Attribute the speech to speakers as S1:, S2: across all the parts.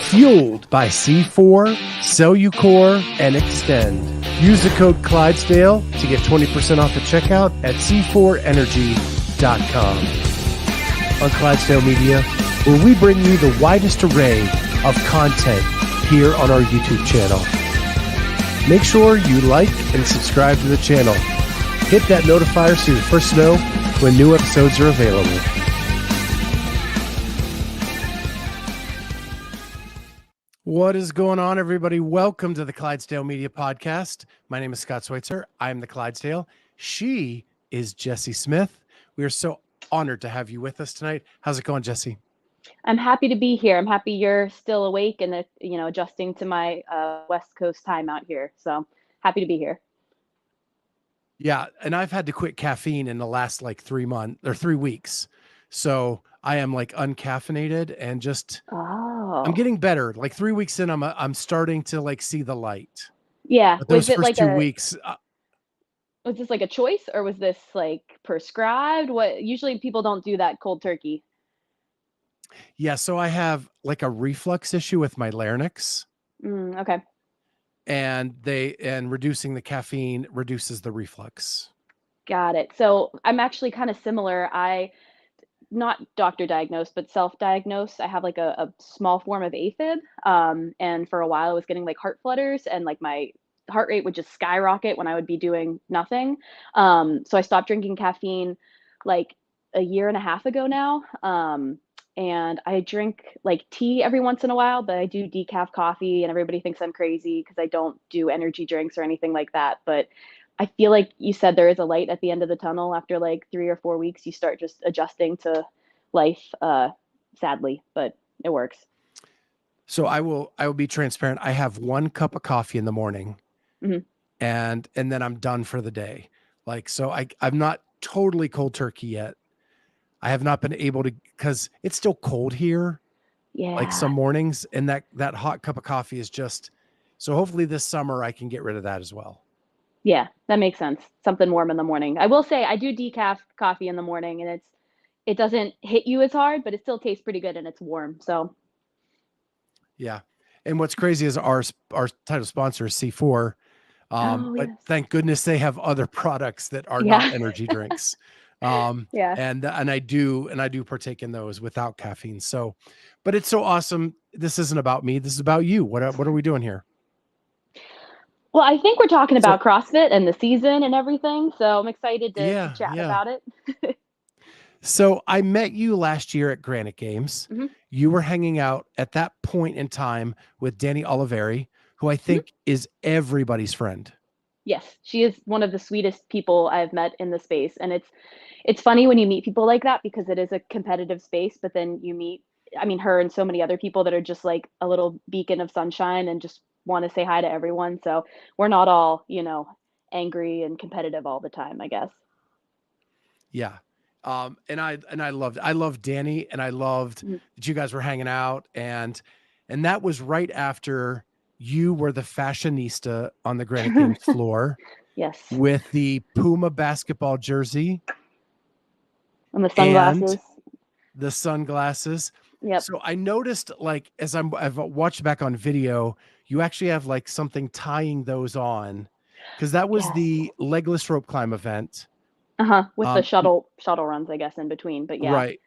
S1: Fueled by C4, Cellucor, and Extend. Use the code Clydesdale to get 20% off the checkout at c4energy.com. On Clydesdale Media, where we bring you the widest array of content here on our YouTube channel. Make sure you like and subscribe to the channel. Hit that notifier so you're first to know when new episodes are available. What is going on, everybody? Welcome to the Clydesdale Media Podcast. My name is Scott Schweitzer. I'm the Clydesdale. She is Jessi Smith. We are so honored to have you with us tonight. How's it going, Jessi?
S2: I'm happy to be here. I'm happy you're still awake and adjusting to my West Coast time out here. So happy to be here.
S1: Yeah, and I've had to quit caffeine in the last 3 weeks. So I am uncaffeinated and just I'm getting better. 3 weeks in, I'm starting to see the light.
S2: Yeah.
S1: But those first 2 weeks.
S2: Was this a choice or was this prescribed? What usually people don't do that cold turkey.
S1: Yeah, so I have a reflux issue with my larynx.
S2: Okay.
S1: And reducing the caffeine reduces the reflux.
S2: Got it. So I'm actually kind of similar. I not doctor diagnosed, but self-diagnosed. I have a small form of AFib. And for a while I was getting heart flutters and my heart rate would just skyrocket when I would be doing nothing. So I stopped drinking caffeine a year and a half ago now. And I drink tea every once in a while, but I do decaf coffee and everybody thinks I'm crazy because I don't do energy drinks or anything like that. But I feel like you said there is a light at the end of the tunnel. After 3 or 4 weeks, you start just adjusting to life, sadly, but it works.
S1: So I will be transparent. I have 1 cup of coffee in the morning and then I'm done for the day. So I'm not totally cold turkey yet. I have not been able to, because it's still cold here.
S2: Yeah.
S1: Some mornings, and that hot cup of coffee is just, so hopefully this summer I can get rid of that as well.
S2: Yeah, that makes sense. Something warm in the morning. I will say I do decaf coffee in the morning and it doesn't hit you as hard, but it still tastes pretty good and it's warm. So
S1: yeah. And what's crazy is our title sponsor is C4. But thank goodness they have other products that are not energy drinks. And I do partake in those without caffeine. So, but it's so awesome. This isn't about me. This is about you. What are we doing here?
S2: Well, I think we're talking about CrossFit and the season and everything. So I'm excited to chat about it.
S1: So I met you last year at Granite Games. You were hanging out at that point in time with Danny Oliveri, who I think is everybody's friend.
S2: Yes, she is one of the sweetest people I've met in the space. And it's funny when you meet people like that because it is a competitive space, but then you meet, her and so many other people that are just a little beacon of sunshine and just want to say hi to everyone. So we're not all, angry and competitive all the time, I guess.
S1: Yeah. And I loved Danny, and I loved that you guys were hanging out, and that was right after you were the fashionista on the Granite Games floor.
S2: Yes.
S1: With the Puma basketball jersey.
S2: And the sunglasses.
S1: And the sunglasses.
S2: Yep.
S1: So I noticed, as I've watched back on video, you actually have something tying those on, because that was the legless rope climb event.
S2: With the shuttle runs, I guess, in between, but yeah.
S1: Right.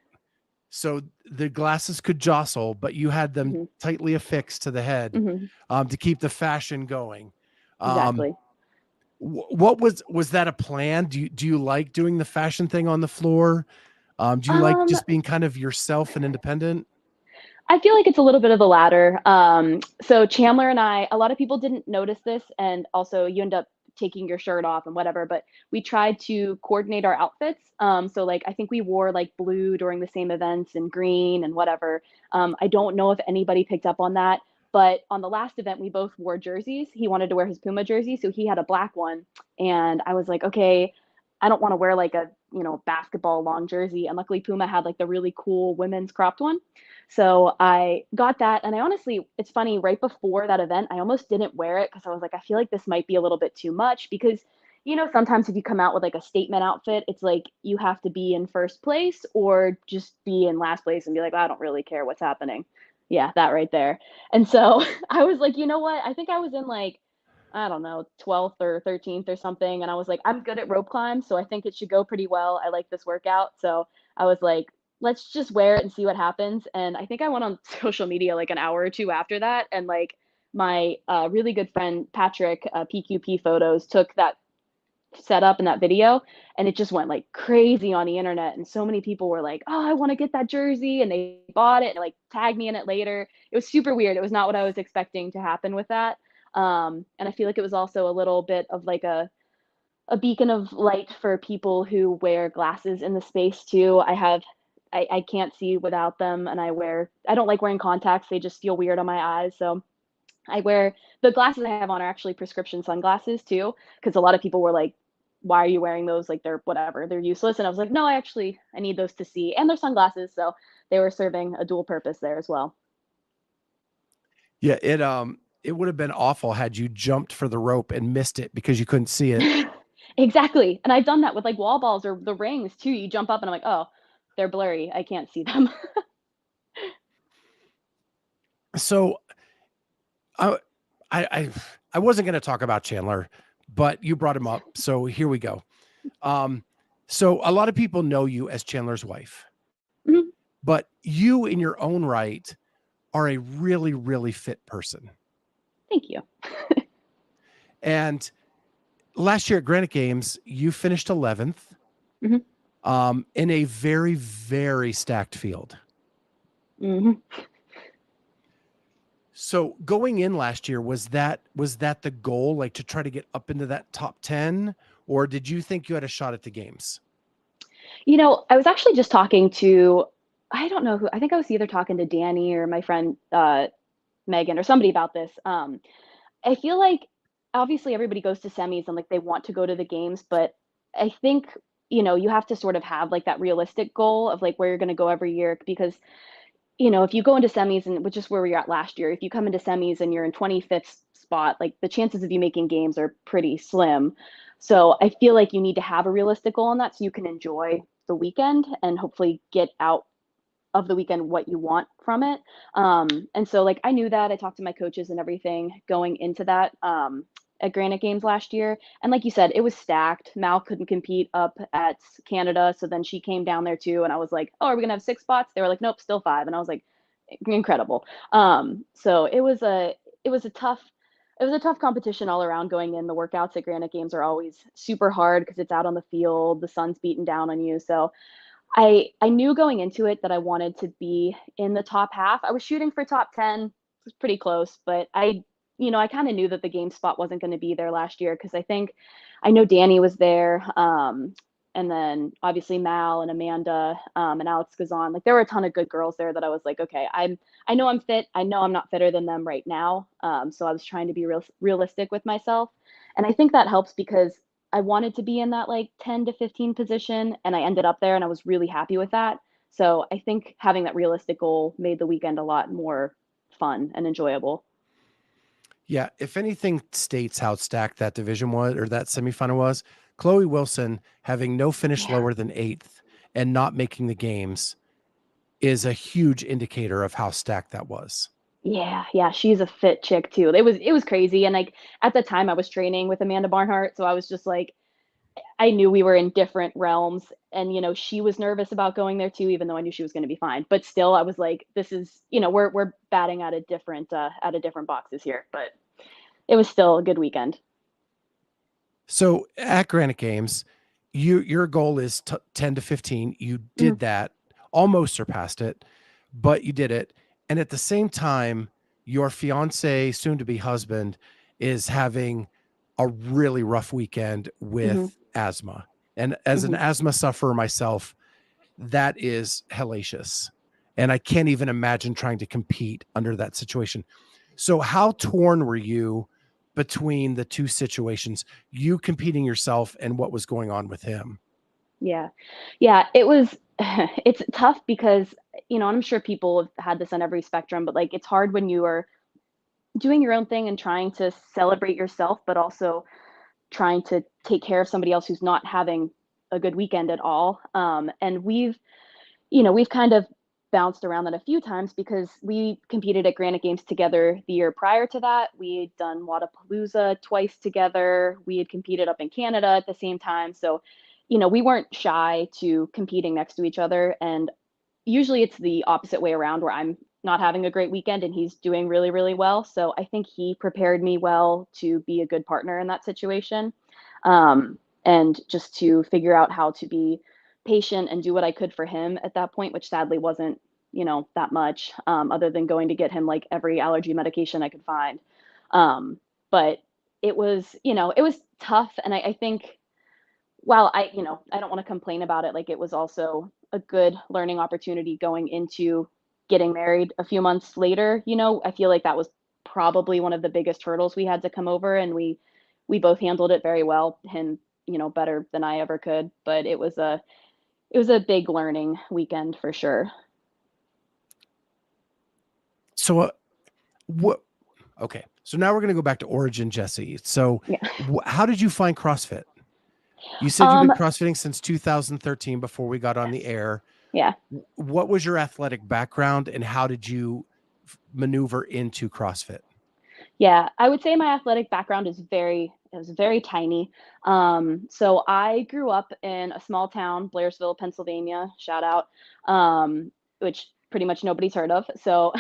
S1: So the glasses could jostle, but you had them tightly affixed to the head to keep the fashion going.
S2: Exactly.
S1: What was that a plan? Do you like doing the fashion thing on the floor? Do you like just being kind of yourself and independent?
S2: I feel like it's a little bit of the latter. So Chandler and I, a lot of people didn't notice this, and also you end up taking your shirt off and whatever, but we tried to coordinate our outfits. So I think we wore blue during the same events and green and whatever. I don't know if anybody picked up on that, but on the last event, we both wore jerseys. He wanted to wear his Puma jersey, so he had a black one. And I was like, okay, I don't want to wear a basketball long jersey. And luckily Puma had the really cool women's cropped one. So I got that. And I honestly, it's funny, right before that event, I almost didn't wear it because I was like, I feel like this might be a little bit too much, because sometimes if you come out with like a statement outfit, it's like you have to be in first place or just be in last place and be like, I don't really care what's happening. Yeah, that right there. And so I was like, you know what? I think I was in like, I don't know, 12th or 13th or something. And I was like, I'm good at rope climb, so I think it should go pretty well. I like this workout. So I was like, let's just wear it and see what happens. And I think I went on social media like an hour or two after that. And like my really good friend, Patrick, PQP Photos, took that set up in that video, and it just went like crazy on the internet, and so many people were like, oh, I want to get that jersey, and they bought it and like tagged me in it later. It was super weird. It was not what I was expecting to happen with that. And I feel like it was also a little bit of like a beacon of light for people who wear glasses in the space too. I can't see without them, and I don't like wearing contacts. They just feel weird on my eyes. So I wear the glasses I have on are actually prescription sunglasses too, because a lot of people were like, "Why are you wearing those? Like they're whatever, they're useless." And I was like, "No, I need those to see, and they're sunglasses, so they were serving a dual purpose there as well."
S1: Yeah, it would have been awful had you jumped for the rope and missed it because you couldn't see it.
S2: Exactly, and I've done that with like wall balls or the rings too. You jump up and I'm like, "Oh, they're blurry. I can't see them."
S1: So I I I wasn't going to talk about Chandler, but you brought him up, so here we go. So a lot of people know you as Chandler's wife,
S2: Mhm.
S1: but you in your own right are a really, really fit person.
S2: Thank you.
S1: And last year at Granite Games, you finished 11th,
S2: Mhm.
S1: in a very, very stacked field.
S2: Mhm.
S1: So going in last year, was that the goal, like to try to get up into that top 10, or did you think you had a shot at the games?
S2: I was actually just talking to, I don't know who, I think I was either talking to Danny or my friend Megan or somebody about this. I feel like obviously everybody goes to semis and like they want to go to the games, but I think, you have to sort of have like that realistic goal of like where you're going to go every year because, if you go into semis and which is where we were at last year, if you come into semis and you're in 25th spot, like the chances of you making games are pretty slim. So I feel like you need to have a realistic goal on that so you can enjoy the weekend and hopefully get out of the weekend what you want from it. And so like I knew that I talked to my coaches and everything going into that at Granite Games last year. And like you said, it was stacked. Mal couldn't compete up at Canada, so then she came down there too. And I was like, "Oh, are we gonna have 6 spots?" They were like, "Nope, still 5." And I was like, "Incredible." So it was a tough competition all around going in. The workouts at Granite Games are always super hard because it's out on the field, the sun's beating down on you. So I knew going into it that I wanted to be in the top half. I was shooting for top 10. It was pretty close, but I kind of knew that the game spot wasn't going to be there last year because I know Danny was there. And then obviously Mal and Amanda and Alex Gazan. Like there were a ton of good girls there that I was like, okay, I know I'm fit. I know I'm not fitter than them right now. So I was trying to be realistic with myself. And I think that helps because I wanted to be in that like 10 to 15 position and I ended up there and I was really happy with that. So I think having that realistic goal made the weekend a lot more fun and enjoyable.
S1: Yeah, if anything states how stacked that division was or that semifinal was, Chloe Wilson having no finish
S2: Yeah.
S1: lower than 8th and not making the games is a huge indicator of how stacked that was.
S2: Yeah, yeah, she's a fit chick too. It was crazy and like at the time I was training with Amanda Barnhart, so I was just like I knew we were in different realms and she was nervous about going there too even though I knew she was going to be fine. But still I was like this is, we're batting at a different boxes here, but it was still a good weekend.
S1: So at Granite Games, your goal is 10 to 15. You
S2: Mhm.
S1: did that, almost surpassed it, but you did it. And at the same time, your fiance, soon to be husband, is having a really rough weekend
S2: Mhm.
S1: with asthma. And as an
S2: Mhm.
S1: asthma sufferer myself, that is hellacious. And I can't even imagine trying to compete under that situation. So, how torn were you between the two situations, you competing yourself and what was going on with him?
S2: Yeah. Yeah, it was it's tough because, I'm sure people have had this on every spectrum, but like it's hard when you are doing your own thing and trying to celebrate yourself, but also trying to take care of somebody else who's not having a good weekend at all. And we've kind of bounced around that a few times because we competed at Granite Games together the year prior to that. We had done Wadapalooza twice together. We had competed up in Canada at the same time. So, we weren't shy to competing next to each other. And usually it's the opposite way around where I'm not having a great weekend and he's doing really, really well. So I think he prepared me well to be a good partner in that situation. And just to figure out how to be patient and do what I could for him at that point, which sadly wasn't, that much, other than going to get him like every allergy medication I could find. But it was tough. And I think while I don't want to complain about it, like it was also a good learning opportunity going into getting married a few months later. I feel like that was probably one of the biggest hurdles we had to come over, and we both handled it very well. Him, better than I ever could, but it was a big learning weekend for sure.
S1: So, what? Okay, so now we're going to go back to origin, Jessi. So,
S2: Yeah.
S1: How did you find CrossFit? You said you've been CrossFitting since 2013 before we got on the air.
S2: Yeah.
S1: What was your athletic background and how did you maneuver into CrossFit?
S2: Yeah, I would say my athletic background is very tiny. So I grew up in a small town, Blairsville, Pennsylvania, shout out, which pretty much nobody's heard of. So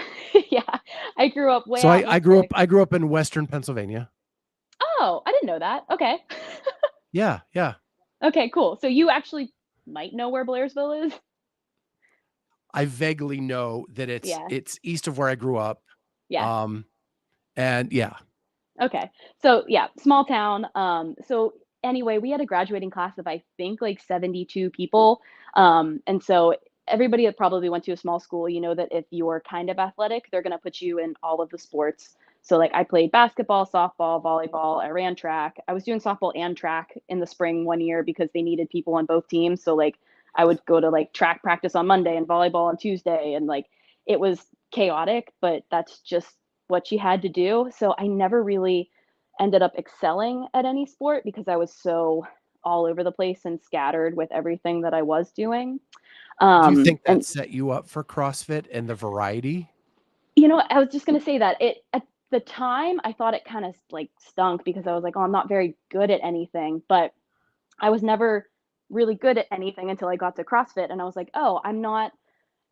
S2: yeah, I grew up way
S1: So
S2: out.
S1: I grew up in Western Pennsylvania.
S2: Oh, I didn't know that. Okay.
S1: Yeah.
S2: Okay, cool. So you actually might know where Blairsville is?
S1: I vaguely know that
S2: Yeah.
S1: it's east of where I grew up.
S2: Yeah.
S1: And yeah.
S2: Okay. So yeah, small town. So anyway, we had a graduating class of I think like 72 people. And so everybody that probably went to a small school, that if you're kind of athletic, they're gonna put you in all of the sports. So like I played basketball, softball, volleyball, I ran track. I was doing softball and track in the spring one year because they needed people on both teams. So like I would go to like track practice on Monday and volleyball on Tuesday, and like it was chaotic, but that's just what you had to do. So I never really ended up excelling at any sport because I was so all over the place and scattered with everything that I was doing.
S1: Do you think that
S2: And
S1: set you up for CrossFit and the variety?
S2: I was just gonna say that it at the time I thought it kind of like stunk because I was like, oh, I'm not very good at anything, but I was never really good at anything until I got to CrossFit and I was like, oh, I'm not.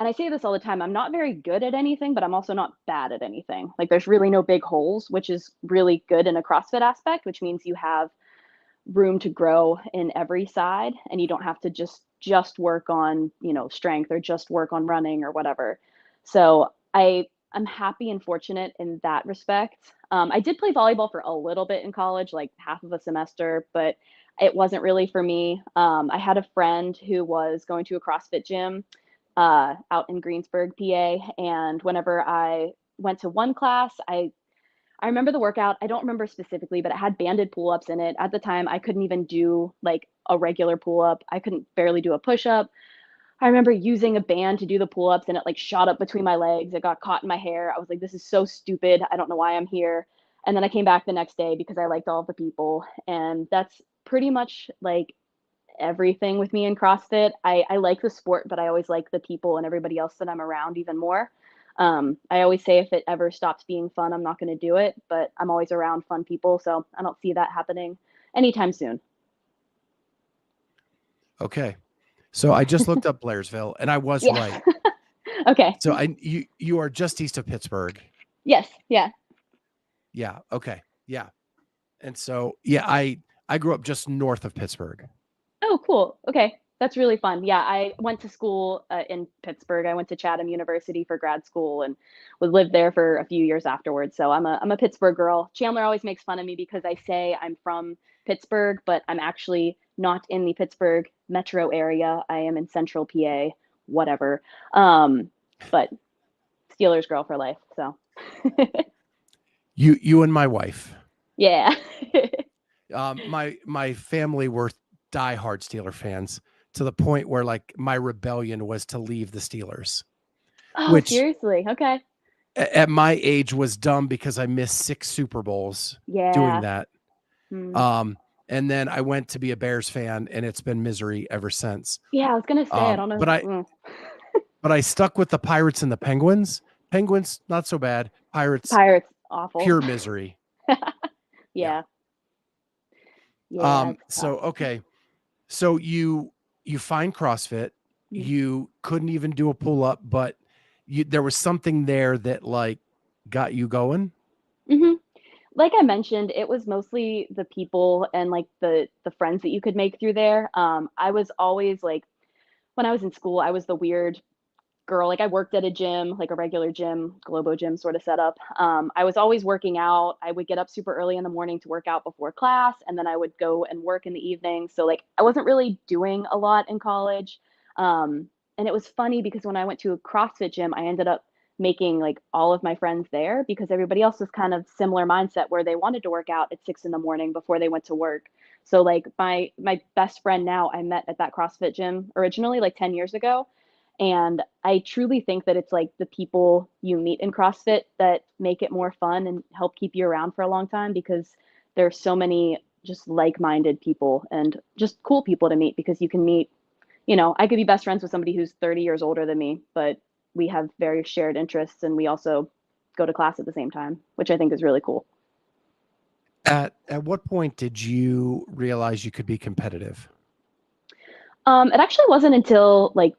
S2: And I say this all the time, I'm not very good at anything, but I'm also not bad at anything. Like there's really no big holes, which is really good in a CrossFit aspect, which means you have room to grow in every side and you don't have to just work on, strength or just work on running or whatever. So I'm happy and fortunate in that respect. I did play volleyball for a little bit in college, like half of a semester, but it wasn't really for me. I had a friend who was going to a CrossFit gym out in Greensburg, PA. And whenever I went to one class, I remember the workout. I don't remember specifically, but it had banded pull ups in it. At the time, I couldn't even do like a regular pull up. I couldn't barely do a push up. I remember using a band to do the pull ups and it like shot up between my legs. It got caught in my hair. I was like, this is so stupid. I don't know why I'm here. And then I came back the next day because I liked all of the people. And that's pretty much like everything with me in CrossFit. I like the sport, but I always like the people and everybody else that I'm around even more. I always say if it ever stops being fun, I'm not going to do it, but I'm always around fun people. So I don't see that happening anytime soon.
S1: Okay. So I just looked up Blairsville and I was
S2: Yeah.
S1: right.
S2: Okay.
S1: So you are just east of Pittsburgh.
S2: Yes. Yeah.
S1: Yeah. Okay. Yeah. And so yeah, I grew up just north of Pittsburgh.
S2: Oh, cool. Okay. That's really fun. Yeah, I went to school in Pittsburgh. I went to Chatham University for grad school and was lived there for a few years afterwards. So I'm a Pittsburgh girl. Chandler always makes fun of me because I say I'm from Pittsburgh, but I'm actually not in the Pittsburgh metro area. I am in central PA, whatever. But Steelers girl for life. So
S1: You and my wife.
S2: yeah.
S1: My family were diehard Steeler fans to the point where like my rebellion was to leave the Steelers.
S2: Oh,
S1: Which
S2: seriously? Okay.
S1: at my age was dumb because I missed 6 Super Bowls doing
S2: Yeah.
S1: that.
S2: Hmm.
S1: And then I went to be a Bears fan, and it's been misery ever since.
S2: Yeah, I was gonna say I don't know.
S1: But I stuck with the Pirates and the Penguins. Penguins, not so bad. Pirates,
S2: Pirates, awful.
S1: pure misery.
S2: Yeah. Yeah.
S1: So okay. So you find CrossFit. You couldn't even do a pull up, but there was something there that like got you going.
S2: Like I mentioned, it was mostly the people and like the friends that you could make through there. I was always like, when I was in school, I was the weird girl. Like I worked at a gym, like a regular gym, Globo gym sort of setup. I was always working out. I would get up super early in the morning to work out before class, and then I would go and work in the evening. So like I wasn't really doing a lot in college. And it was funny because when I went to a CrossFit gym, I ended up making like all of my friends there because everybody else was kind of similar mindset where they wanted to work out at 6 in the morning before they went to work. So like my best friend now I met at that CrossFit gym originally like 10 years ago. And I truly think that it's like the people you meet in CrossFit that make it more fun and help keep you around for a long time because there's so many just like-minded people and just cool people to meet because you can meet, I could be best friends with somebody who's 30 years older than me, but we have very shared interests and we also go to class at the same time, which I think is really cool.
S1: At what point did you realize you could be competitive?
S2: It actually wasn't until like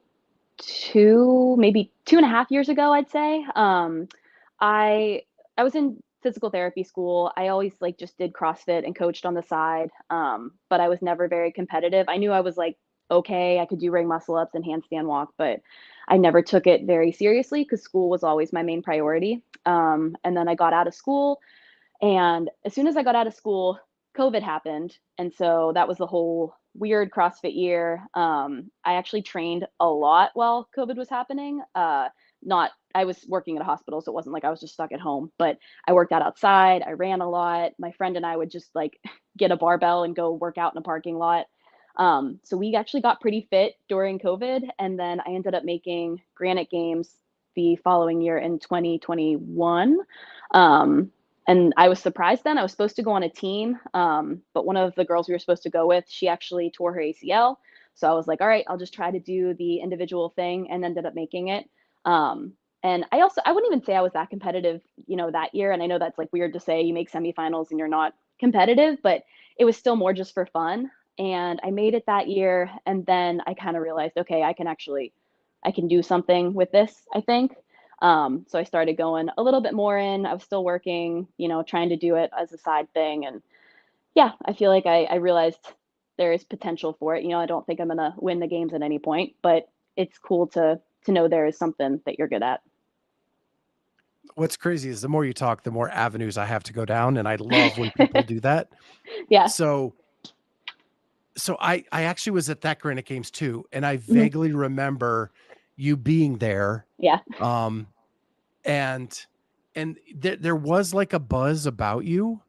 S2: maybe 2.5 years ago, I'd say. I was in physical therapy school. I always like just did CrossFit and coached on the side. But I was never very competitive. I knew I was like okay, I could do ring muscle ups and handstand walk, but I never took it very seriously because school was always my main priority. And then I got out of school, and as soon as I got out of school, COVID happened. And so that was the whole weird CrossFit year. I actually trained a lot while COVID was happening. Not, I was working at a hospital, so it wasn't like I was just stuck at home, but I worked out outside. I ran a lot. My friend and I would just like get a barbell and go work out in a parking lot. So we actually got pretty fit during COVID. And then I ended up making Granite Games the following year in 2021. And I was surprised then. I was supposed to go on a team, but one of the girls we were supposed to go with, she actually tore her ACL. So I was like, all right, I'll just try to do the individual thing, and ended up making it. And I wouldn't even say I was that competitive, that year. And I know that's like weird to say you make semifinals and you're not competitive, but it was still more just for fun. And I made it that year. And then I kind of realized, okay, I can do something with this, I think. So I started going a little bit more in. I was still working, trying to do it as a side thing. And yeah, I feel like I realized there is potential for it. I don't think I'm gonna win the games at any point, but it's cool to know there is something that you're good at.
S1: What's crazy is the more you talk, the more avenues I have to go down. And I love when people do that.
S2: Yeah.
S1: So I actually was at that Granite Games too. And I vaguely remember you being there.
S2: Yeah.
S1: And there was like a buzz about you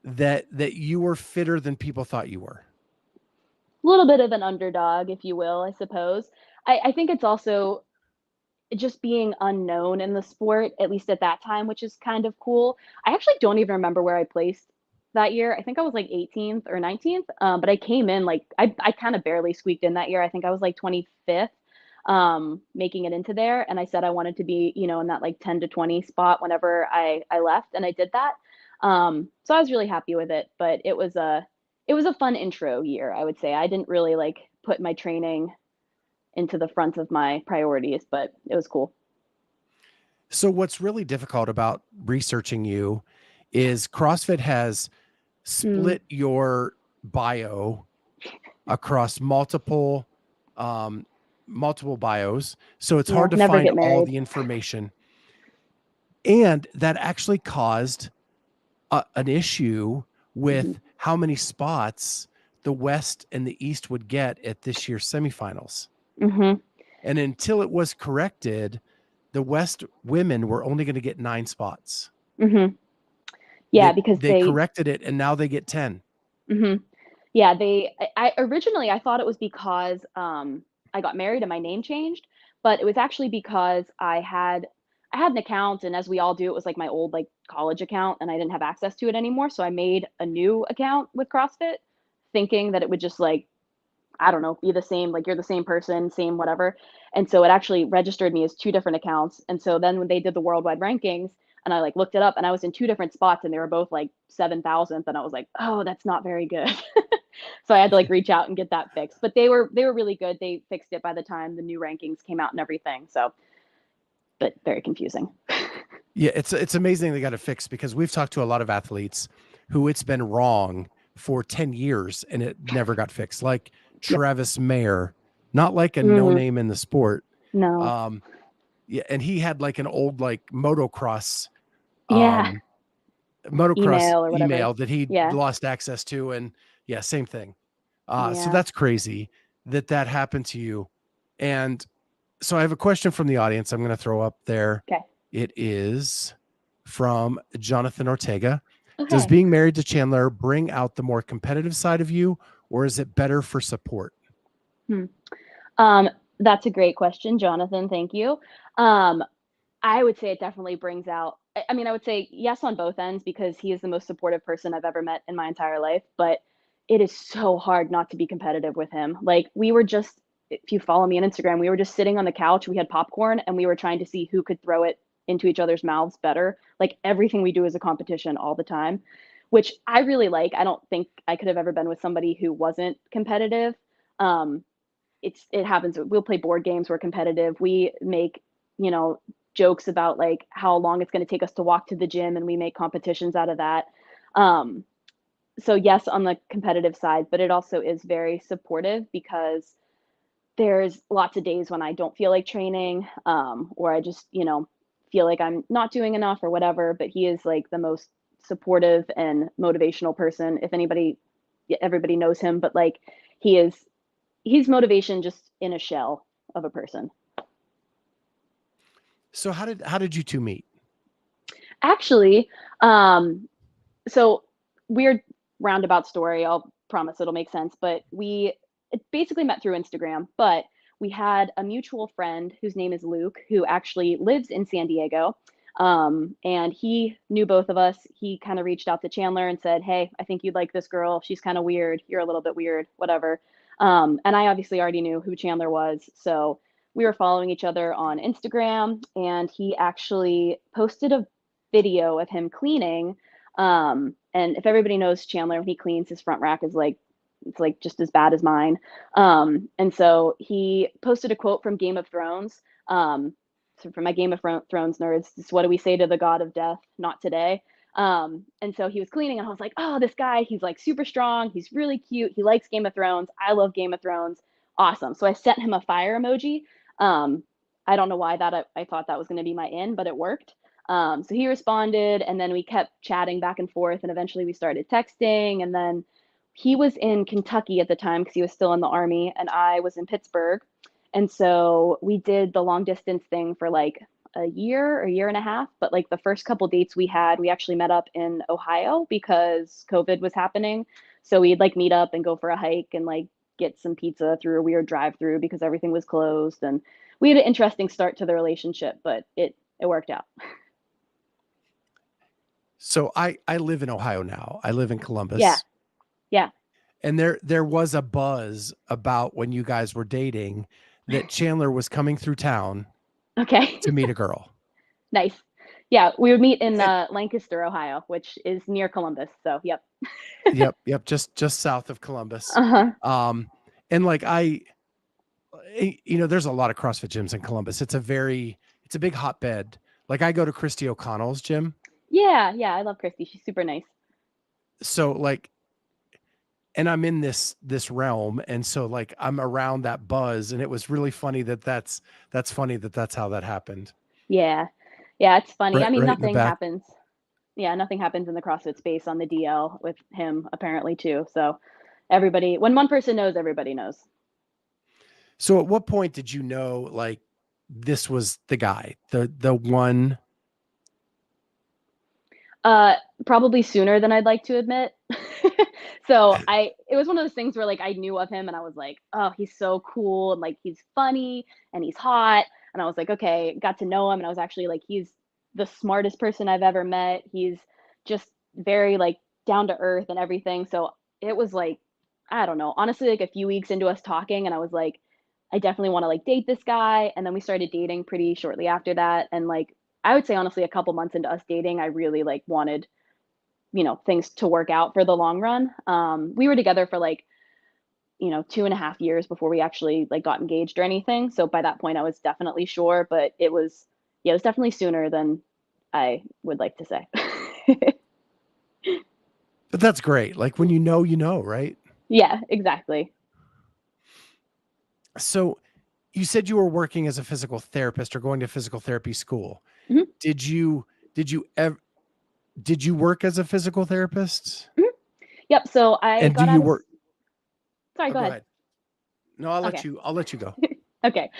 S1: that you were fitter than people thought you were.
S2: A little bit of an underdog, if you will, I suppose. I think it's also just being unknown in the sport, at least at that time, which is kind of cool. I actually don't even remember where I placed that year. I think I was like 18th or 19th, but I came in like I kind of barely squeaked in that year. I think I was like 25th, making it into there. And I said I wanted to be, in that like 10 to 20 spot whenever I left, and I did that. So I was really happy with it, but it was a fun intro year, I would say. I didn't really like put my training into the front of my priorities, but it was cool.
S1: So what's really difficult about researching you is CrossFit has split your bio across multiple bios. So it's hard to find all the information. And that actually caused an issue with how many spots the West and the East would get at this year's semifinals. And until it was corrected, the West women were only going to get 9 spots.
S2: Yeah, because
S1: they corrected it, and now they get 10.
S2: Yeah, I originally I thought it was because I got married and my name changed, but it was actually because I I had an account, and as we all do, it was like my old like college account, and I didn't have access to it anymore. So I made a new account with CrossFit, thinking that it would just like, I don't know, be the same, like you're the same person, same whatever. And so it actually registered me as two different accounts. And so then when they did the worldwide rankings and I like looked it up and I was in two different spots and they were both like 7,000th, and I was like, oh, that's not very good. So I had to like reach out and get that fixed. But they were really good. They fixed it by the time the new rankings came out and everything. So, but very confusing.
S1: Yeah, it's amazing they got it fixed, because we've talked to a lot of athletes who it's been wrong for 10 years and it never got fixed. Like
S2: Yep.
S1: Travis Mayer, not like a no
S2: Mm-hmm.
S1: name in the sport.
S2: No.
S1: Yeah, and he had like an old like motocross
S2: Yeah.
S1: um motocross
S2: Email or whatever.
S1: email that he
S2: Yeah.
S1: lost access to, and yeah, same thing. So
S2: Yeah.
S1: that's crazy that that happened to you. And so I have a question from the audience I'm going to throw up there.
S2: Okay.
S1: It is from Jonathan Ortega. Does
S2: Okay.
S1: being married to Chandler bring out the more competitive side of you, or is it better for support?
S2: Hmm. That's a great question, Jonathan. Thank you. Um, I would say it definitely brings out, I mean, I would say yes on both ends because he is the most supportive person I've ever met in my entire life. But it is so hard not to be competitive with him. Like, we were just, if you follow me on Instagram, we were just sitting on the couch, we had popcorn, and we were trying to see who could throw it into each other's mouths better. Like, everything we do is a competition all the time, which I really like. I don't think I could have ever been with somebody who wasn't competitive. Um, it happens. We'll play board games. We're competitive. We make, you know, jokes about like how long it's going to take us to walk to the gym, and we make competitions out of that. Um, so yes, on the competitive side, but it also is very supportive because there's lots of days when I don't feel like training, or I just, feel like I'm not doing enough or whatever. But he is like the most supportive and motivational person. If anybody, everybody knows him, but like he is he's motivation just in a shell of a person.
S1: So how did you two meet?
S2: Actually, so weird roundabout story. I'll promise it'll make sense. But we basically met through Instagram. But we had a mutual friend whose name is Luke, who actually lives in San Diego. And he knew both of us. He kind of reached out to Chandler and said, "Hey, I think you'd like this girl. She's kind of weird. You're a little bit weird, whatever." And I obviously already knew who Chandler was. So we were following each other on Instagram, and he actually posted a video of him cleaning. And if everybody knows Chandler, when he cleans, his front rack is like, it's like just as bad as mine. And so he posted a quote from Game of Thrones. So for my Game of Thrones nerds, it's, what do we say to the god of death? Not today. And so he was cleaning, and I was like, oh, this guy, he's like super strong. He's really cute. He likes Game of Thrones. I love Game of Thrones. Awesome. So I sent him a fire emoji. Um, I don't know why that I thought that was going to be my in, but it worked. So he responded, and then we kept chatting back and forth, and eventually we started texting. And then he was in Kentucky at the time because he was still in the army, and I was in Pittsburgh. And so we did the long distance thing for like a year or year and a half. But like the first couple dates we had, we actually met up in Ohio because COVID was happening. So we'd like meet up and go for a hike and like get some pizza through a weird drive through because everything was closed. And we had an interesting start to the relationship, but it worked out.
S1: So I live in Ohio now. I live in
S2: Yeah.
S1: Columbus.
S2: Yeah.
S1: And there was a buzz about when you guys were dating that Chandler was coming through town
S2: Okay.
S1: to meet a girl.
S2: Nice. Yeah, we would meet in
S1: And,
S2: Lancaster, Ohio, which is near Columbus. So, yep.
S1: yep, just south of Columbus.
S2: Uh-huh.
S1: And like there's a lot of CrossFit gyms in Columbus. It's a big hotbed. Like I go to Christy O'Connell's gym.
S2: Yeah, yeah, I love Christy. She's super nice.
S1: So like, and I'm in this realm, and so like I'm around that buzz, and it was really funny that's funny that's how that happened.
S2: Yeah. Yeah, it's funny. I mean,
S1: Right in the
S2: nothing
S1: back.
S2: happens. Yeah, nothing happens in the CrossFit space on the DL with him apparently too. So, everybody, when one person knows, everybody knows.
S1: So at what point did you know like this was the guy, the one?
S2: Uh, Probably sooner than I'd like to admit. So it was one of those things where like I knew of him and I was like, oh, he's so cool and like he's funny and he's hot. And I was like, okay, got to know him. And I was actually like, he's the smartest person I've ever met. He's just very like down to earth and everything. So it was like, I don't know, honestly, like a few weeks into us talking, and I was like, I definitely want to like date this guy. And then we started dating pretty shortly after that. And like, I would say honestly, a couple months into us dating, I really like wanted, things to work out for the long run. We were together for like, 2.5 years before we actually like got engaged or anything. So by that point I was definitely sure, but it was definitely sooner than I would like to say.
S1: But that's great. Like when you know, right?
S2: Yeah, exactly.
S1: So you said you were working as a physical therapist or going to physical therapy school.
S2: Mhm.
S1: Did you work as a physical therapist?
S2: Mhm. Yep. So I
S1: And do
S2: got
S1: you
S2: out of,
S1: work?
S2: sorry,
S1: Oh,
S2: go
S1: go
S2: ahead.
S1: ahead. No,
S2: Okay.
S1: I'll let you go.
S2: Okay.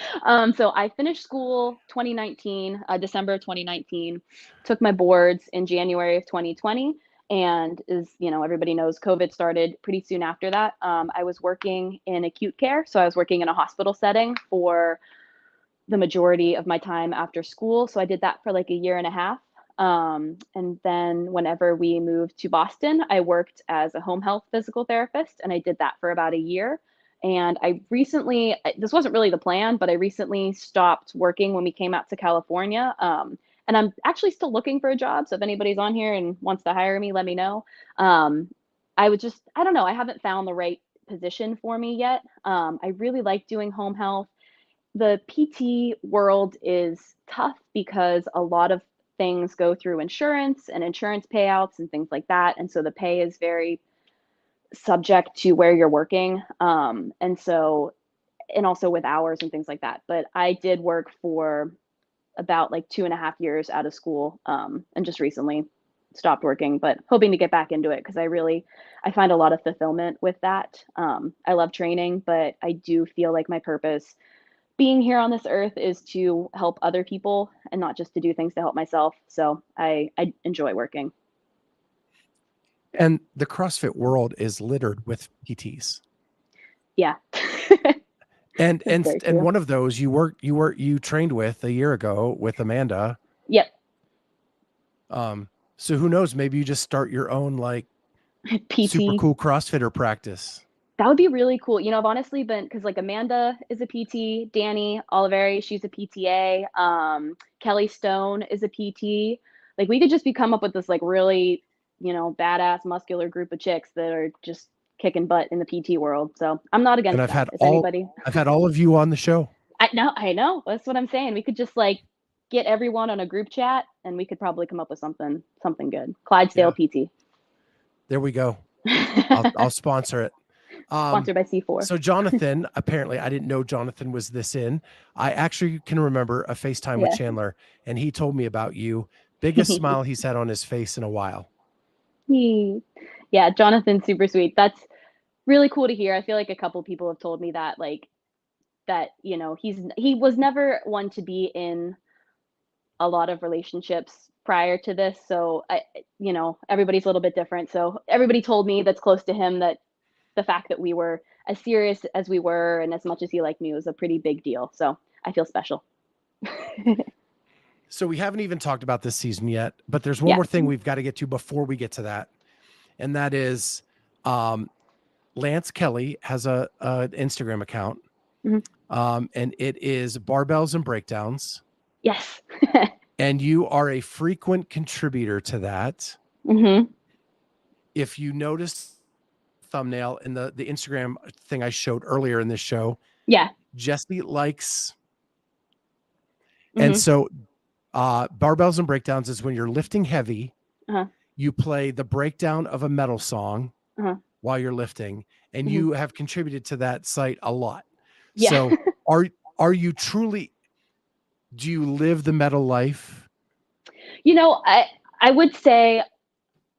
S2: So I finished school 2019, December of 2019, took my boards in January of 2020. And everybody knows COVID started pretty soon after that. I was working in acute care. So I was working in a hospital setting for the majority of my time after school. So I did that for like a year and a half. And then whenever we moved to Boston, I worked as a home health physical therapist, and I did that for about a year. And I recently, this wasn't really the plan, but I recently stopped working when we came out to California. And I'm actually still looking for a job. So if anybody's on here and wants to hire me, let me know. Um, I don't know, I haven't found the right position for me yet. I really like doing home health. The PT world is tough because a lot of things go through insurance and insurance payouts and things like that. And so the pay is very subject to where you're working. And also with hours and things like that. But I did work for about like 2.5 years out of school, and just recently stopped working, but hoping to get back into it because I find a lot of fulfillment with that. I love training, but I do feel like my purpose being here on this earth is to help other people and not just to do things to help myself. So I enjoy working.
S1: And the CrossFit world is littered with PTs.
S2: Yeah. That's very
S1: And
S2: true.
S1: one of those you trained with a year ago with Amanda.
S2: Yep.
S1: So who knows, maybe you just start your own like super
S2: PT.
S1: cool CrossFitter practice.
S2: That would be really cool. I've honestly been, because like Amanda is a PT, Danny Oliveri, she's a PTA, Kelly Stone is a PT. Like we could just come up with this like really, badass muscular group of chicks that are just kicking butt in the PT world. So I'm not
S1: And
S2: against that. If anybody,
S1: I've had all of you on the show.
S2: I know. That's what I'm saying. We could just like get everyone on a group chat and we could probably come up with something good. Clydesdale
S1: Yeah.
S2: PT.
S1: There we go. I'll sponsor it.
S2: Sponsored by C4.
S1: So Jonathan, apparently I didn't know Jonathan was this in. I actually can remember a FaceTime with
S2: Yeah.
S1: Chandler, and he told me about you. Biggest smile he's had on his face in a while.
S2: Yeah, Jonathan's super sweet. That's really cool to hear. I feel like a couple people have told me that, like, that, he was never one to be in a lot of relationships prior to this. So everybody's a little bit different. So everybody told me that's close to him that the fact that we were as serious as we were and as much as he liked me was a pretty big deal. So I feel special.
S1: So we haven't even talked about this season yet, but there's one
S2: Yeah.
S1: more thing we've got to get to before we get to that. And that is Lance Kelly has a Instagram account.
S2: Mhm.
S1: And it is Barbells and Breakdowns.
S2: Yes.
S1: And you are a frequent contributor to that.
S2: Mm-hmm.
S1: If you notice thumbnail in the Instagram thing I showed earlier in this show,
S2: Yeah.
S1: Jessi likes. And
S2: Mm-hmm.
S1: so Barbells and Breakdowns is when you're lifting heavy,
S2: Uh-huh.
S1: you play the breakdown of a metal song
S2: Uh-huh.
S1: while you're lifting, and
S2: Mm-hmm.
S1: you have contributed to that site a lot.
S2: Yeah.
S1: So are you truly, do you live the metal life?
S2: I would say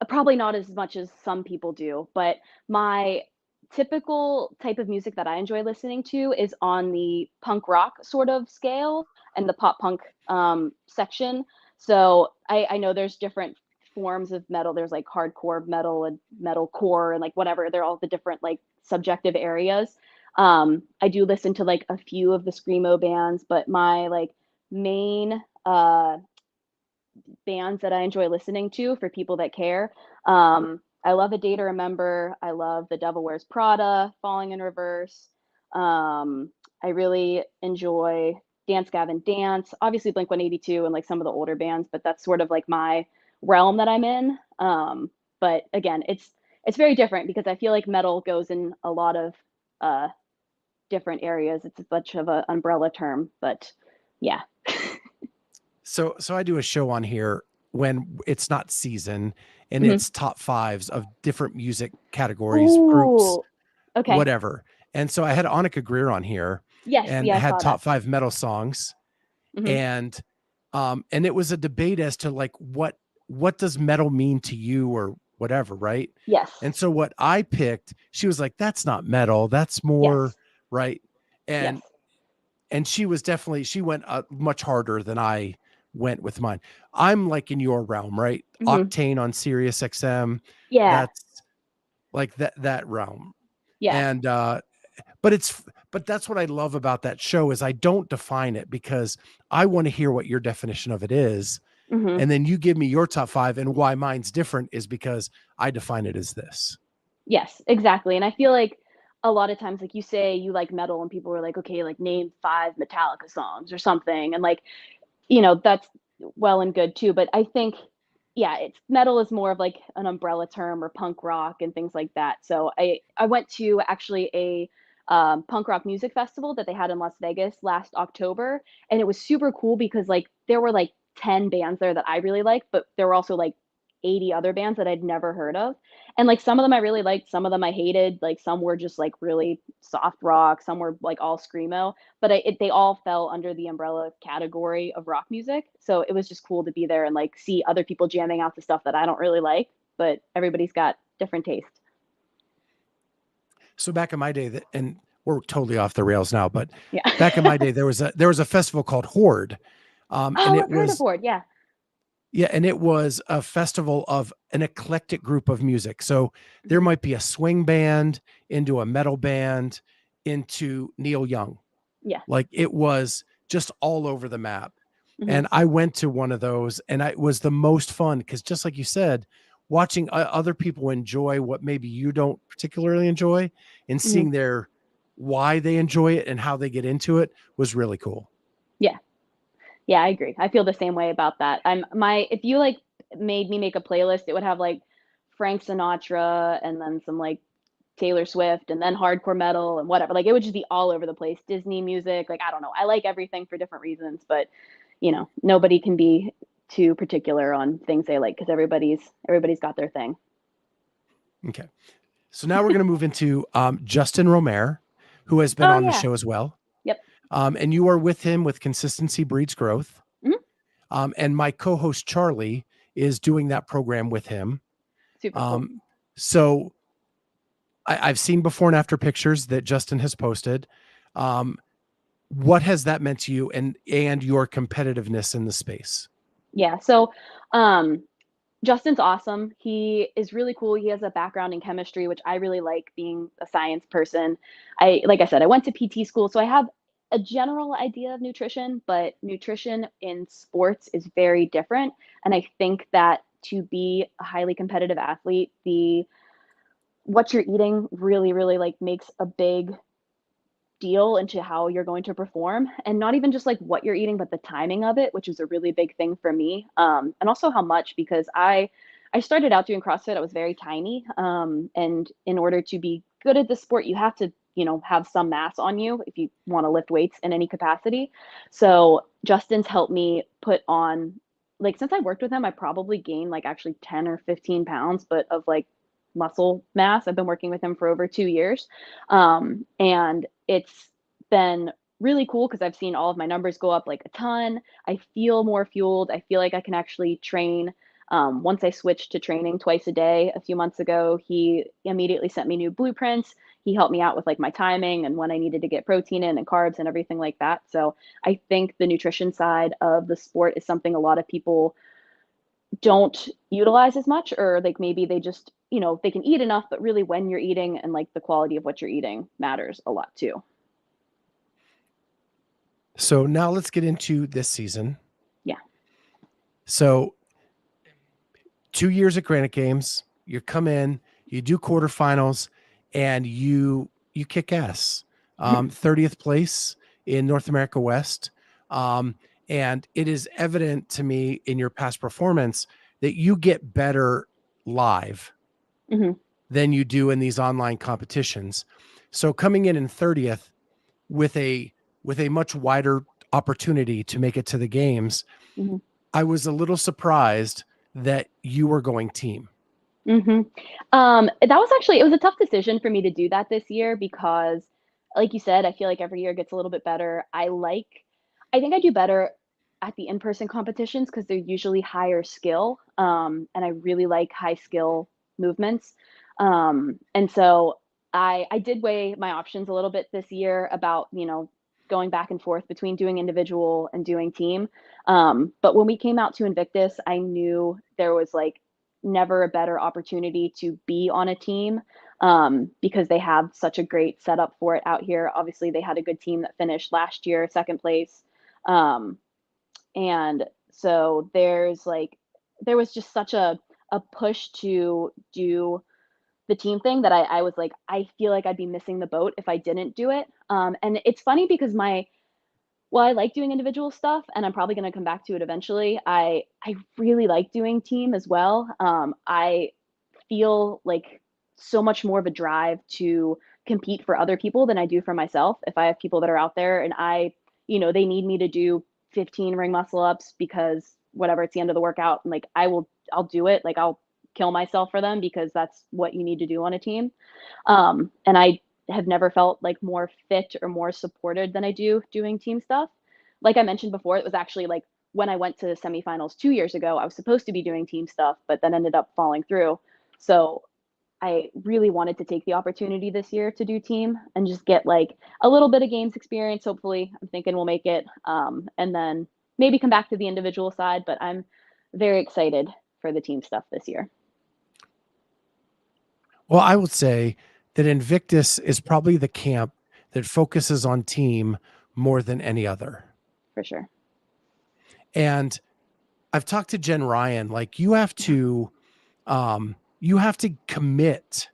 S2: probably not as much as some people do, but my typical type of music that I enjoy listening to is on the punk rock sort of scale and the pop punk section. So I know there's different forms of metal. There's like hardcore metal and metalcore and like whatever. They're all the different like subjective areas. I do listen to like a few of the screamo bands, but my like main bands that I enjoy listening to for people that care. I love A Day to Remember. I love The Devil Wears Prada, Falling in Reverse. I really enjoy Dance Gavin Dance, obviously Blink 182 and like some of the older bands, but that's sort of like my realm that I'm in. But again, it's very different because I feel like metal goes in a lot of uh, different areas. It's a bunch of an umbrella term, but yeah.
S1: So I do a show on here when it's not season and
S2: Mm-hmm.
S1: it's top fives of different music categories, groups,
S2: Ooh, okay.
S1: whatever. And so I had Annika Greer on here
S2: Yes,
S1: and
S2: yeah, I
S1: had
S2: saw that.
S1: top 5 metal songs.
S2: Mm-hmm.
S1: And it was a debate as to like what does metal mean to you or whatever, right?
S2: Yes,
S1: And so what I picked, she was like, that's not metal, that's more
S2: yes,
S1: right.
S2: yes.
S1: And she was definitely, she went much harder than I went with mine. I'm like in your realm, right?
S2: Mm-hmm.
S1: Octane on Sirius XM.
S2: Yeah,
S1: That's like that realm.
S2: yeah.
S1: And but that's what I love about that show is I don't define it because I want to hear what your definition of it is.
S2: Mm-hmm.
S1: And then you give me your top 5 and why mine's different is because I define it as this.
S2: Yes, exactly. And I feel like a lot of times, like you say, you like metal, and people are like, okay, like name 5 Metallica songs or something, and like that's well and good too. But I think, yeah, it's metal is more of like an umbrella term or punk rock and things like that. So I went to actually a punk rock music festival that they had in Las Vegas last October, and it was super cool because like there were like 10 bands there that I really liked, but there were also like 80 other bands that I'd never heard of. And like some of them I really liked, some of them I hated. Like some were just like really soft rock, some were like all screamo, but they all fell under the umbrella category of rock music. So it was just cool to be there and like see other people jamming out the stuff that I don't really like, but everybody's got different taste.
S1: So back in my day, and we're totally off the rails now, but
S2: Yeah.
S1: back in my day, there was a festival called Horde, and
S2: Oh,
S1: it
S2: I've heard of
S1: was
S2: Ward. Yeah.
S1: yeah, and it was a festival of an eclectic group of music. So there
S2: Hmm.
S1: might be a swing band into a metal band into Neil Young.
S2: Yeah.
S1: Like it was just all over the map.
S2: Hmm.
S1: And I went to one of those and it was the most fun because just like you said, watching other people enjoy what maybe you don't particularly enjoy and
S2: Hmm.
S1: seeing their why they enjoy it and how they get into it was really cool.
S2: Yeah. Yeah, I agree. I feel the same way about that. If you like made me make a playlist, it would have like Frank Sinatra and then some like Taylor Swift and then hardcore metal and whatever. Like it would just be all over the place. Disney music, like I don't know. I like everything for different reasons, but nobody can be too particular on things they like because everybody's got their thing.
S1: Okay. So now we're going to move into Justin Romer, who has been
S2: Oh
S1: on the
S2: yeah.
S1: show as well.
S2: Yep.
S1: And you are with him with Consistency Breeds Growth.
S2: Hmm.
S1: And my co-host Charlie is doing that program with him.
S2: Super cool.
S1: So I've seen before and after pictures that Justin has posted. Um, what has that meant to you and your competitiveness in the space?
S2: Yeah. So Justin's awesome. He is really cool. He has a background in chemistry, which I really like being a science person. Like I said, I went to PT school, so I have a general idea of nutrition, but nutrition in sports is very different. And I think that to be a highly competitive athlete, the what you're eating really, really like makes a big deal into how you're going to perform, and not even just like what you're eating but the timing of it, which is a really big thing for me, and also how much, because I started out doing CrossFit. I was very tiny, and in order to be good at the sport you have to have some mass on you if you want to lift weights in any capacity. So Justin's helped me put on, like, since I worked with him I probably gained like actually 10 or 15 pounds, but of like muscle mass. I've been working with him for over 2 years. And it's been really cool because I've seen all of my numbers go up like a ton. I feel more fueled. I feel like I can actually train. Once I switched to training twice a day a few months ago, he immediately sent me new blueprints. He helped me out with like my timing and when I needed to get protein in and carbs and everything like that. So I think the nutrition side of the sport is something a lot of people don't utilize as much, or like maybe they just they can eat enough, but really when you're eating and like the quality of what you're eating matters a lot too.
S1: So now let's get into this season.
S2: Yeah.
S1: So 2 years at Granite Games, you come in, you do quarterfinals, and you kick ass. 30th place in North America West. And it is evident to me in your past performance that you get better live than you do in these online competitions. So coming in 30th with a much wider opportunity to make it to the games, I was a little surprised that you were going team.
S2: That was actually, it was a tough decision for me to do that this year because, like you said, I feel like every year gets a little bit better. I think I do better at the in-person competitions because they're usually higher skill, and I really like high skill movements. And so I did weigh my options a little bit this year about, going back and forth between doing individual and doing team. But when we came out to Invictus, I knew there was like never a better opportunity to be on a team, because they have such a great setup for it out here. Obviously, they had a good team that finished last year, second place. And so there was just such a push to do the team thing that I was like, I feel like I'd be missing the boat if I didn't do it. And it's funny because I like doing individual stuff, and I'm probably going to come back to it eventually. I really like doing team as well. I feel like so much more of a drive to compete for other people than I do for myself. If I have people that are out there and they need me to do 15 ring muscle ups because whatever, it's the end of the workout, and like I'll do it. Like I'll kill myself for them because that's what you need to do on a team. And I have never felt like more fit or more supported than I do doing team stuff. Like I mentioned before, it was actually like when I went to the semifinals 2 years ago, I was supposed to be doing team stuff, but then ended up falling through. So I really wanted to take the opportunity this year to do team and just get like a little bit of games experience. Hopefully, I'm thinking we'll make it. And then maybe come back to the individual side, but I'm very excited for the team stuff this year.
S1: Well, I would say that Invictus is probably the camp that focuses on team more than any other.
S2: For sure.
S1: And I've talked to Jen Ryan, like you have to commit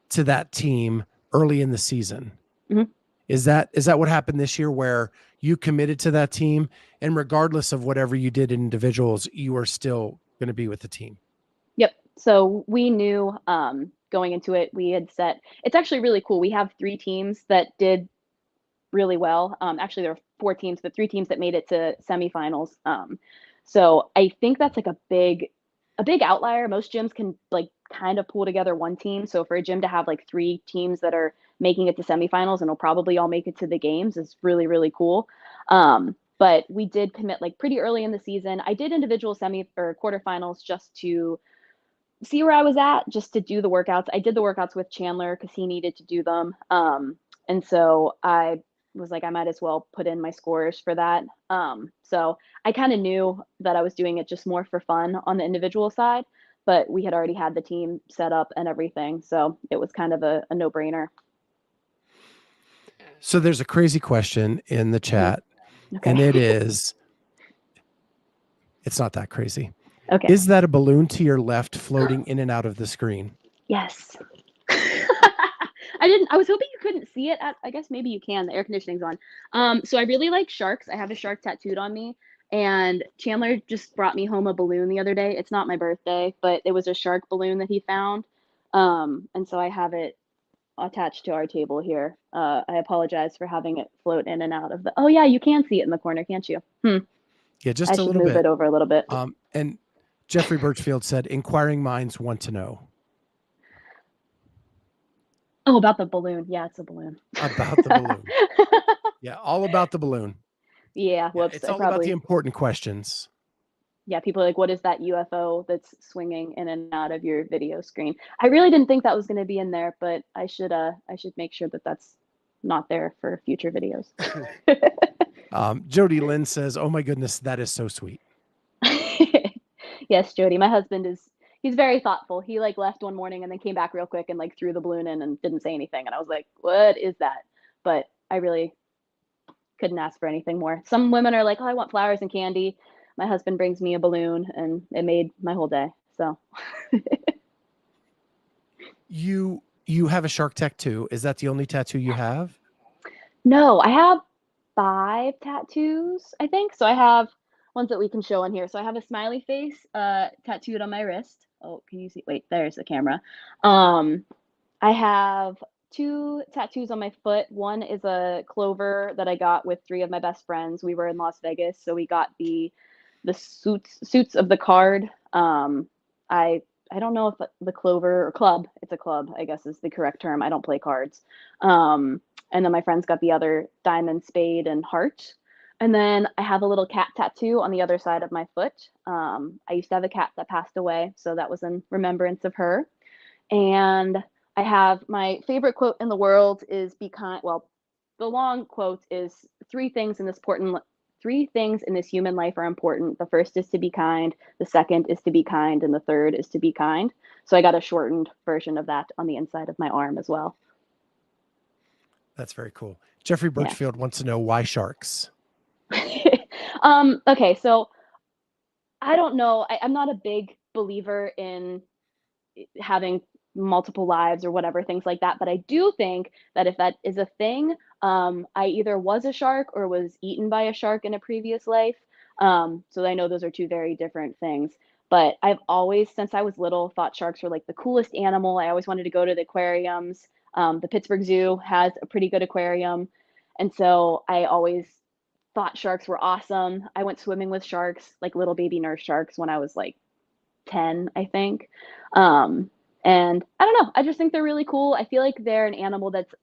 S1: to that team early in the season. Is that what happened this year, where you committed to that team, and regardless of whatever you did in individuals, you are still going to be with the team?
S2: Yep. So we knew, going into it, we had set, it's actually really cool. We have 3 teams that did really well. Actually, there were 4 teams, but 3 teams that made it to semifinals. So I think that's like a big outlier. Most gyms can like kind of pull together one team. So for a gym to have like 3 teams that are making it to semifinals and will probably all make it to the games is really, really cool. But we did commit like pretty early in the season. I did individual semi or quarterfinals just to see where I was at, just to do the workouts. I did the workouts with Chandler because he needed to do them. And so I was like, I might as well put in my scores for that. So I kind of knew that I was doing it just more for fun on the individual side, but we had already had the team set up and everything. So it was kind of a no-brainer.
S1: So there's a crazy question in the chat,
S2: Okay.
S1: and it's not that crazy.
S2: Okay.
S1: Is that a balloon to your left floating in and out of the screen?
S2: Yes. I was hoping you couldn't see it. I guess maybe you can. The air conditioning's on. So I really like sharks. I have a shark tattooed on me. And Chandler just brought me home a balloon the other day. It's not my birthday, but it was a shark balloon that he found. And so I have it attached to our table here. I apologize for having it float in and out of the. Oh yeah, you can see it in the corner, can't you?
S1: Yeah, just
S2: I
S1: a
S2: should
S1: little
S2: move
S1: bit.
S2: it over a little bit.
S1: And Jeffrey Birchfield said, "Inquiring minds want to know."
S2: Oh, about the balloon. Yeah, it's a balloon.
S1: About the balloon. Yeah, all about the balloon.
S2: Yeah, whoops.
S1: Yeah, it's all about the important questions.
S2: Yeah, people are like, what is that UFO that's swinging in and out of your video screen? I really didn't think that was going to be in there, but I should make sure that that's not there for future videos.
S1: Jody Lynn says, "Oh my goodness, that is so sweet."
S2: Yes, Jody, my husband he's very thoughtful. He like left one morning and then came back real quick and like threw the balloon in and didn't say anything. And I was like, what is that? But I really couldn't ask for anything more. Some women are like, oh, I want flowers and candy. My husband brings me a balloon, and it made my whole day. So
S1: you have a shark tattoo. Is that the only tattoo you have?
S2: No, I have 5 tattoos, I think. So I have ones that we can show on here. So I have a smiley face tattooed on my wrist. Oh, can you see? Wait, there's the camera. I have 2 tattoos on my foot. One is a clover that I got with 3 of my best friends. We were in Las Vegas, so we got the suits of the card. I don't know if the clover or club, it's a club, I guess is the correct term. I don't play cards. And then my friends got the other diamond, spade, and heart. And then I have a little cat tattoo on the other side of my foot. I used to have a cat that passed away, so that was in remembrance of her. And I have my favorite quote in the world is be kind. Well, the long quote is 3 things in this human life are important. The first is to be kind, the second is to be kind, and the third is to be kind. So I got a shortened version of that on the inside of my arm as well.
S1: That's very cool. Jeffrey Birchfield wants to know why sharks.
S2: Okay, so I don't know. I'm not a big believer in having multiple lives or whatever, things like that. But I do think that if that is a thing, I either was a shark or was eaten by a shark in a previous life. So I know those are 2 very different things. But I've always, since I was little, thought sharks were like the coolest animal. I always wanted to go to the aquariums. The Pittsburgh Zoo has a pretty good aquarium. And so I always thought sharks were awesome. I went swimming with sharks, like little baby nurse sharks, when I was like 10, I think. And I don't know, I just think they're really cool. I feel like they're an animal that's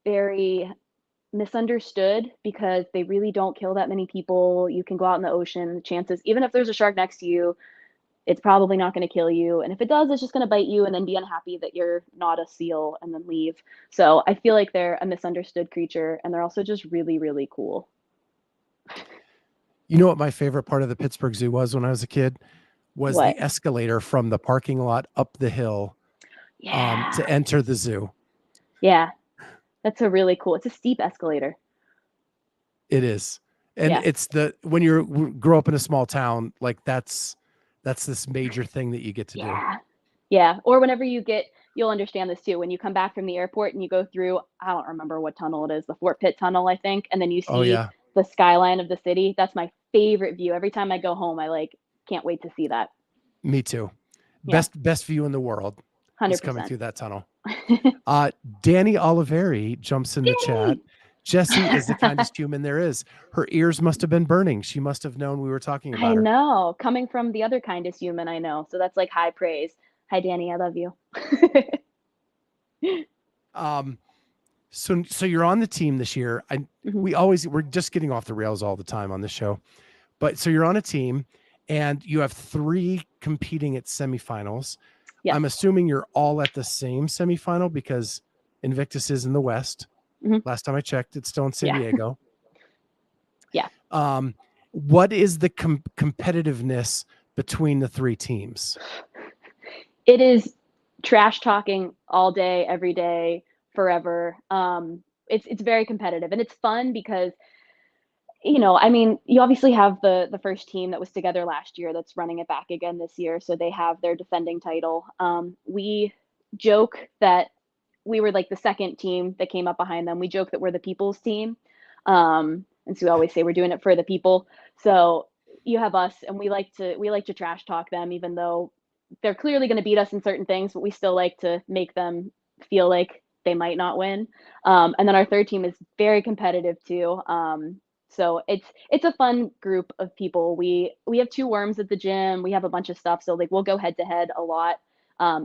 S2: very misunderstood because they really don't kill that many people. You can go out in the ocean, the chances, even if there's a shark next to you, it's probably not going to kill you. And if it does, it's just going to bite you and then be unhappy that you're not a seal and then leave. So I feel like they're a misunderstood creature, and they're also just really, really cool.
S1: You know what my favorite part of the Pittsburgh Zoo was when I was a kid? Was the escalator from the parking lot up the hill to enter the zoo.
S2: Yeah, that's a really cool. It's a steep escalator.
S1: It is. And it's when you grow up in a small town, like that's this major thing that you get to do.
S2: Yeah. Or whenever you'll understand this too. When you come back from the airport and you go through, I don't remember what tunnel it is, the Fort Pitt tunnel, I think. And then you see the skyline of the city. That's my favorite view. Every time I go home, I can't wait to see that.
S1: Me too. Best view in the world
S2: 100%.
S1: is coming through that tunnel. Danny Oliveri jumps in the chat. Jessi is the kindest human there is. Her ears must have been burning. She must have known we were talking about her.
S2: I know. Coming from the other kindest human I know. So that's like high praise. Hi, Danny. I love you.
S1: So you're on the team this year. We're just getting off the rails all the time on this show. But so you're on a team and you have 3 competing at semifinals. Yes. I'm assuming you're all at the same semifinal because Invictus is in the West. Last time I checked, it's still in San Diego.
S2: Yeah.
S1: What is the competitiveness between the 3 teams?
S2: It is trash talking all day, every day, forever. It's very competitive, and it's fun because, you obviously have the first team that was together last year that's running it back again this year. So they have their defending title. We joke that we were like the second team that came up behind them. We joke that we're the people's team. And so we always say we're doing it for the people. So you have us, and we like to trash talk them, even though they're clearly going to beat us in certain things, but we still like to make them feel like they might not win. And then our third team is very competitive too. So it's a fun group of people. We have 2 worms at the gym. We have a bunch of stuff. So we'll go head to head a lot.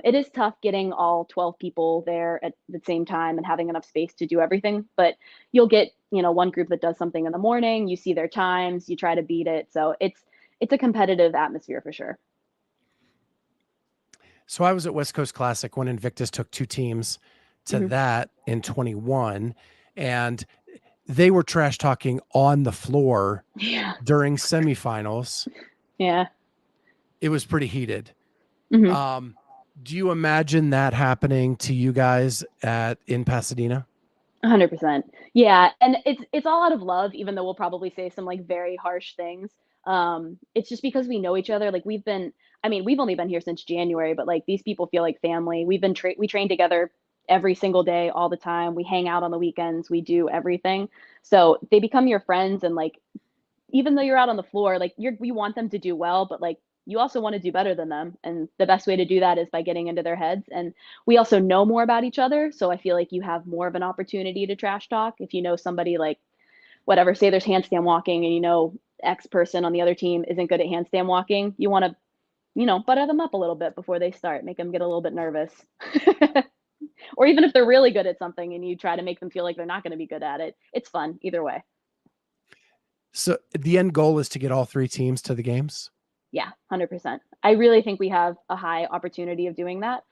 S2: It is tough getting all 12 people there at the same time and having enough space to do everything, but you'll get, one group that does something in the morning, you see their times, you try to beat it. So it's a competitive atmosphere for sure.
S1: So I was at West Coast Classic when Invictus took 2 teams to that in 21, and they were trash talking on the floor during semifinals.
S2: Yeah.
S1: It was pretty heated. Do you imagine that happening to you guys in Pasadena?
S2: 100%. Yeah, and it's all out of love, even though we'll probably say some like very harsh things. It's just because we know each other. Like I mean, we've only been here since January, but like these people feel like family. We train together every single day, all the time. We hang out on the weekends. We do everything. So they become your friends, and like even though you're out on the floor, like we want them to do well, but like you also want to do better than them. And the best way to do that is by getting into their heads. And we also know more about each other. So I feel like you have more of an opportunity to trash talk. If you know somebody like whatever, say there's handstand walking and you know X person on the other team isn't good at handstand walking, you want to, butter them up a little bit before they start, make them get a little bit nervous. Or even if they're really good at something and you try to make them feel like they're not going to be good at it, it's fun either way.
S1: So the end goal is to get all three teams to the games?
S2: Yeah, 100%. I really think we have a high opportunity of doing that.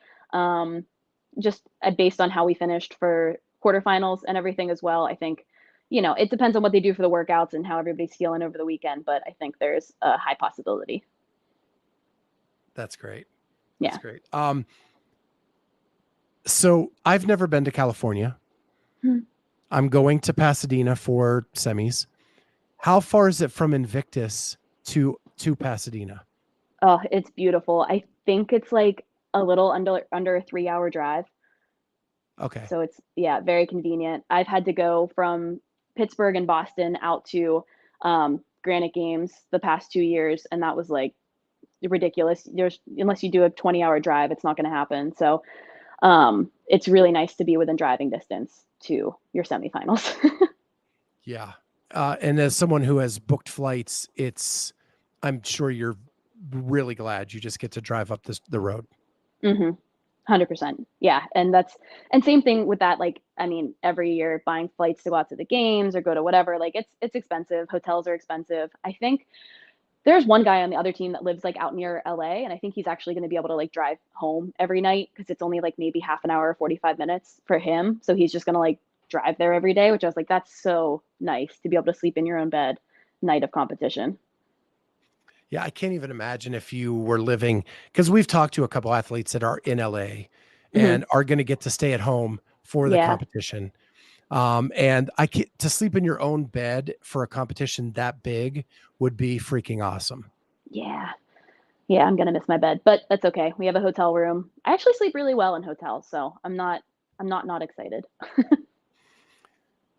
S2: Just based on how we finished for quarterfinals and everything as well. I think, it depends on what they do for the workouts and how everybody's feeling over the weekend, but I think there's a high possibility.
S1: That's great.
S2: Yeah.
S1: That's great. So I've never been to California. I'm going to Pasadena for semis. How far is it from Invictus to Pasadena?
S2: Oh, it's beautiful. I think it's like a little under a 3-hour drive.
S1: Okay.
S2: So it's, yeah, very convenient. I've had to go from Pittsburgh and Boston out to Granite Games the past 2 years, and that was like ridiculous. Unless you do a 20-hour drive, it's not going to happen. So it's really nice to be within driving distance to your semifinals.
S1: Yeah. And as someone who has booked flights, I'm sure you're really glad you just get to drive up the road.
S2: 100%. Yeah. And same thing with that. Like, I mean, every year buying flights to go out to the games or go to whatever, like it's expensive. Hotels are expensive. I think there's one guy on the other team that lives like out near LA, and I think he's actually going to be able to like drive home every night because it's only like maybe half an hour or 45 minutes for him. So he's just going to like drive there every day, which I was like, that's so nice to be able to sleep in your own bed night of competition.
S1: Yeah, I can't even imagine if you were living, because we've talked to a couple athletes that are in LA
S2: Hmm.
S1: and are going to get to stay at home for the
S2: Yeah.
S1: competition. And to sleep in your own bed for a competition that big would be freaking awesome.
S2: Yeah. Yeah, I'm gonna miss my bed, but that's okay. We have a hotel room. I actually sleep really well in hotels, so I'm not excited.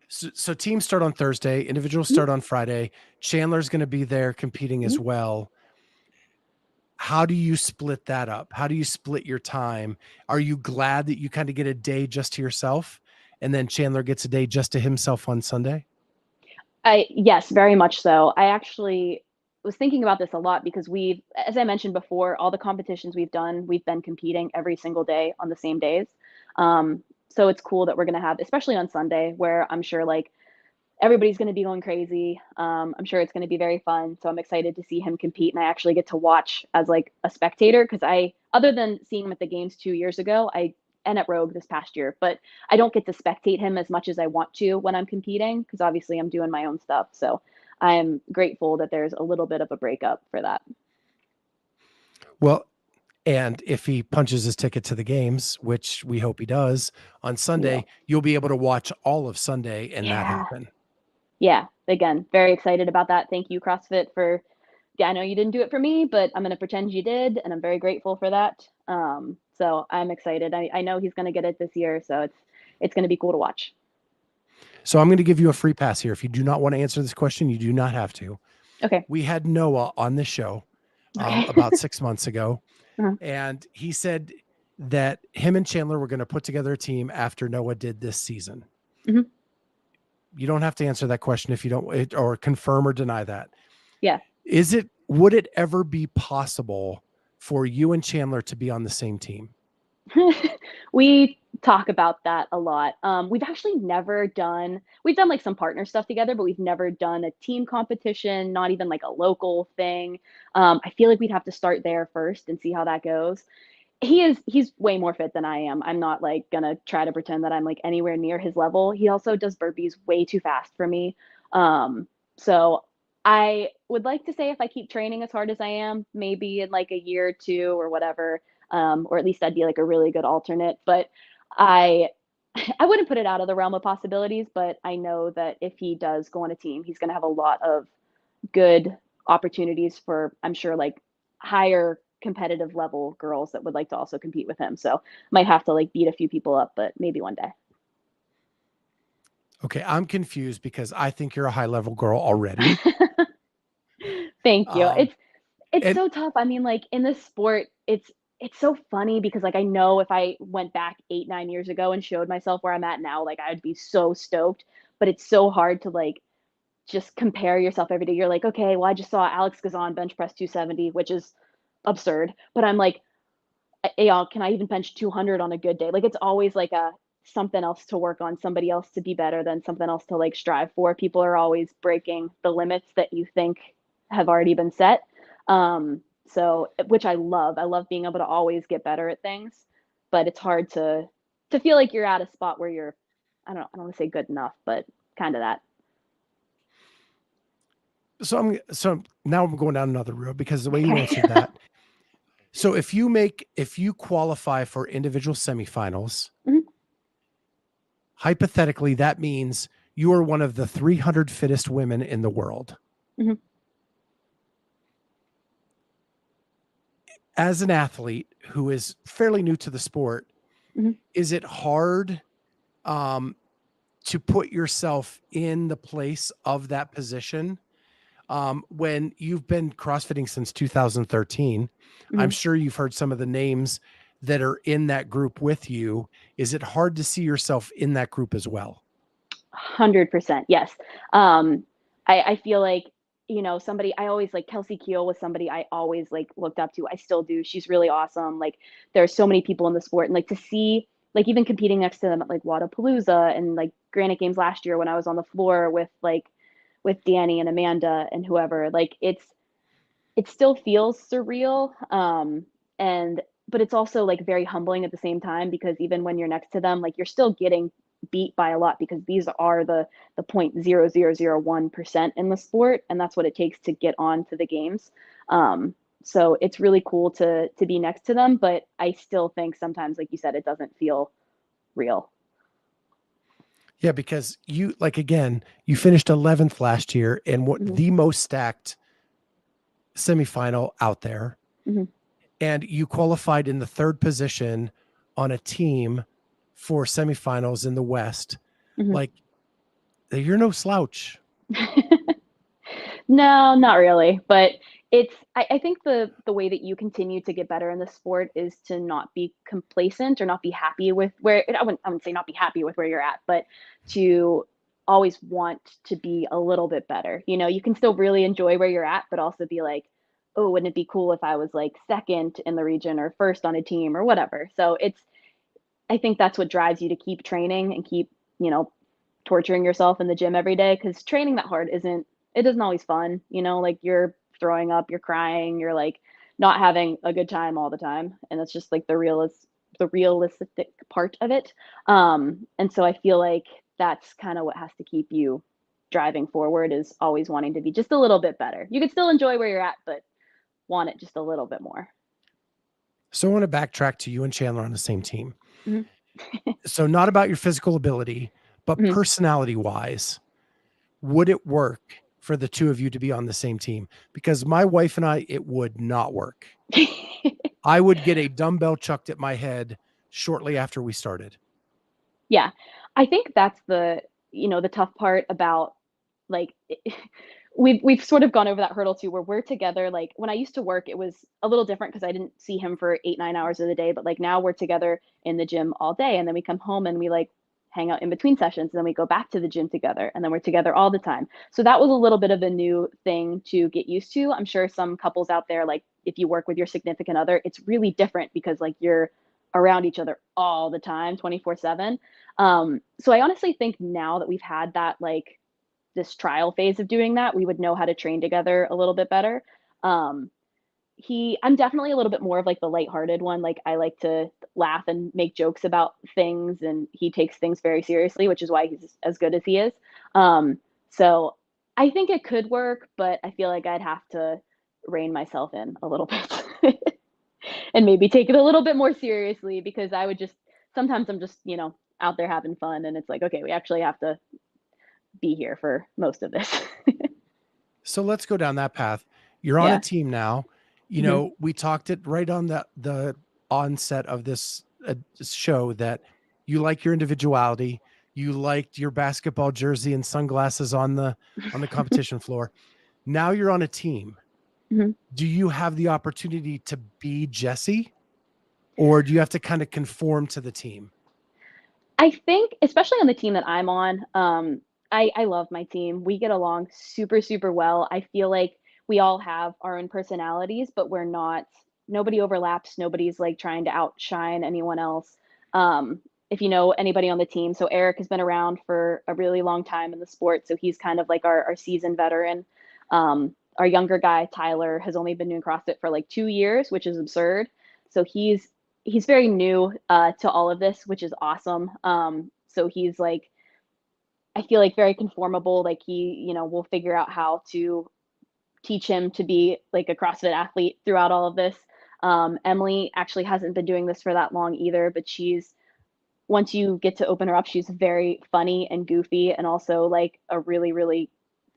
S1: So teams start on Thursday, individuals
S2: Mhm,
S1: start on Friday. Chandler's going to be there competing
S2: mhm.
S1: as well. How do you split that up? How do you split your time? Are you glad that you kind of get a day just to yourself and then Chandler gets a day just to himself on Sunday?
S2: Yes, very much so. I actually was thinking about this a lot because as I mentioned before, all the competitions we've done, we've been competing every single day on the same days. So it's cool that we're gonna have, especially on Sunday, where I'm sure like everybody's going to be going crazy. I'm sure it's going to be very fun. So I'm excited to see him compete, and I actually get to watch as like a spectator because other than seeing him at the games 2 years ago, and at Rogue this past year, but I don't get to spectate him as much as I want to when I'm competing because obviously I'm doing my own stuff. So I'm grateful that there's a little bit of a breakup for that.
S1: Well, and if he punches his ticket to the games, which we hope he does on
S2: He
S1: Sunday,
S2: will.
S1: you'll be able to watch all of Sunday and that
S2: Yeah.
S1: happen.
S2: Yeah. Again, very excited about that. Thank you, CrossFit, for yeah, I know you didn't do it for me, but I'm gonna pretend you did, and I'm very grateful for that. So I'm excited. I know he's gonna get it this year, so it's gonna be cool to watch.
S1: So I'm going to give you a free pass here. If you do not want to answer this question, you do not have to.
S2: Okay.
S1: We had Noah on this show
S2: Okay.
S1: about 6 months ago,
S2: Uh-huh.
S1: and he said that him and Chandler were going to put together a team after Noah did this season.
S2: Mhm.
S1: You don't have to answer that question if you don't, or confirm or deny that.
S2: Yeah.
S1: Would it ever be possible for you and Chandler to be on the same team?
S2: We talk about that a lot. We've done like some partner stuff together, but we've never done a team competition, not even like a local thing. I feel like we'd have to start there first and see how that goes. He's way more fit than I am. I'm not like gonna try to pretend that I'm like anywhere near his level. He also does burpees way too fast for me. So I would like to say if I keep training as hard as I am, maybe in like a year or two or whatever, or at least I'd be like a really good alternate. But I I wouldn't put it out of the realm of possibilities, but I know that if he does go on a team, he's going to have a lot of good opportunities for, I'm sure, like higher competitive level girls that would like to also compete with him. So might have to like beat a few people up, but maybe one day.
S1: Okay, I'm confused because I think you're a high level girl already.
S2: Thank you.
S1: Um,
S2: It's
S1: and
S2: so tough. I mean, like in this sport, it's so funny because like I know if I went back 8, 9 years ago and showed myself where I'm at now, like I'd be so stoked. But it's so hard to like just compare yourself every day. You're like, okay, well, I just saw Alex Gazan bench press 270, which is absurd. But I'm like, can I even bench 200 on a good day? Like it's always like a something else to work on, somebody else to be better than, something else to like strive for. People are always breaking the limits that you think have already been set. So which I love. I love being able to always get better at things, but it's hard to feel like you're at a spot where you're, I don't want to say good enough, but kind of that.
S1: so now I'm going down another road because the way you
S2: Okay.
S1: answered that. So if you qualify for individual semifinals,
S2: Mhm.
S1: hypothetically, that means you are one of the 300 fittest women in the world.
S2: Mhm.
S1: As an athlete who is fairly new to the sport,
S2: Mhm.
S1: is it hard um, to put yourself in the place of that position? When you've been CrossFitting since 2013, I'm
S2: Mhm.
S1: sure you've heard some of the names that are in that group with you. Is it hard to see yourself in that group as well?
S2: 100%. Yes. Um, I feel like, somebody I always like Kelsey Keel was somebody I always like looked up to. I still do. She's really awesome. Like there's so many people in the sport and like to see like even competing next to them at like Wadapalooza and like Granite Games last year when I was on the floor with Danny and Amanda and whoever, like it still feels surreal. And but it's also like very humbling at the same time because even when you're next to them, like you're still getting beat by a lot because these are the 0.0001% in the sport, and that's what it takes to get on to the games. So it's really cool to be next to them, but I still think sometimes, like you said, it doesn't feel real.
S1: Yeah, because you like again, you finished 11th last year and what
S2: Hmm.
S1: the most stacked semifinal out there,
S2: Hmm.
S1: and you qualified in the third position on a team for semifinals in the West.
S2: Hmm.
S1: Like you're no slouch.
S2: No, not really. But I think the way that you continue to get better in the sport is to not be complacent or not be happy with where I wouldn't say not be happy with where you're at, but to always want to be a little bit better. You can still really enjoy where you're at, but also be like, oh, wouldn't it be cool if I was like second in the region or first on a team or whatever. So I think that's what drives you to keep training and keep, you know, torturing yourself in the gym every day because training that hard isn't always fun, like you're throwing up, you're crying, you're like not having a good time all the time. And that's just like the realistic part of it. And so I feel like that's kind of what has to keep you driving forward is always wanting to be just a little bit better. You could still enjoy where you're at, but want it just a little bit more.
S1: So I want to backtrack to you and Chandler on the same team.
S2: Hmm.
S1: So not about your physical ability, but
S2: Hmm.
S1: personality wise, would it work for the two of you to be on the same team? Because my wife and I, it would not work. I would get a dumbbell chucked at my head shortly after we started.
S2: Yeah. I think that's the tough part about like we've sort of gone over that hurdle too where we're together. Like when I used to work, it was a little different because I didn't see him for 8, 9 hours of the day, but like now we're together in the gym all day and then we come home and we like hang out in between sessions and then we go back to the gym together and then we're together all the time. So that was a little bit of a new thing to get used to. I'm sure some couples out there, like if you work with your significant other, it's really different because like you're around each other all the time 24/7. So I honestly think now that we've had that like this trial phase of doing that, we would know how to train together a little bit better. Um, I'm definitely a little bit more of like the lighthearted one. Like I like to laugh and make jokes about things, and he takes things very seriously, which is why he's as good as he is. So I think it could work, but I feel like I'd have to rein myself in a little bit and maybe take it a little bit more seriously because I would just sometimes I'm just out there having fun. And it's like, okay, we actually have to be here for most of this.
S1: So let's go down that path. You're on a
S2: Yeah.
S1: team now. You
S2: Hmm.
S1: know, we talked it right on the onset of this show that you like your individuality. You liked your basketball jersey and sunglasses on the competition floor. Now you're on a team.
S2: Hmm.
S1: Do you have the opportunity to be Jessi, or do you have to kind of conform to the team?
S2: I think, especially on the team that I'm on, I love my team. We get along super, super well. I feel like we all have our own personalities, but we're not, nobody overlaps. Nobody's like trying to outshine anyone else. If you know anybody on the team, so Eric has been around for a really long time in the sport. So he's kind of like our seasoned veteran. Our younger guy, Tyler, has only been doing CrossFit for like 2 years, which is absurd. So he's very new to all of this, which is awesome. So he's like, I feel like very conformable. Like we'll figure out how to teach him to be like a CrossFit athlete throughout all of this. Emily actually hasn't been doing this for that long either, but once you get to open her up, she's very funny and goofy and also like a really, really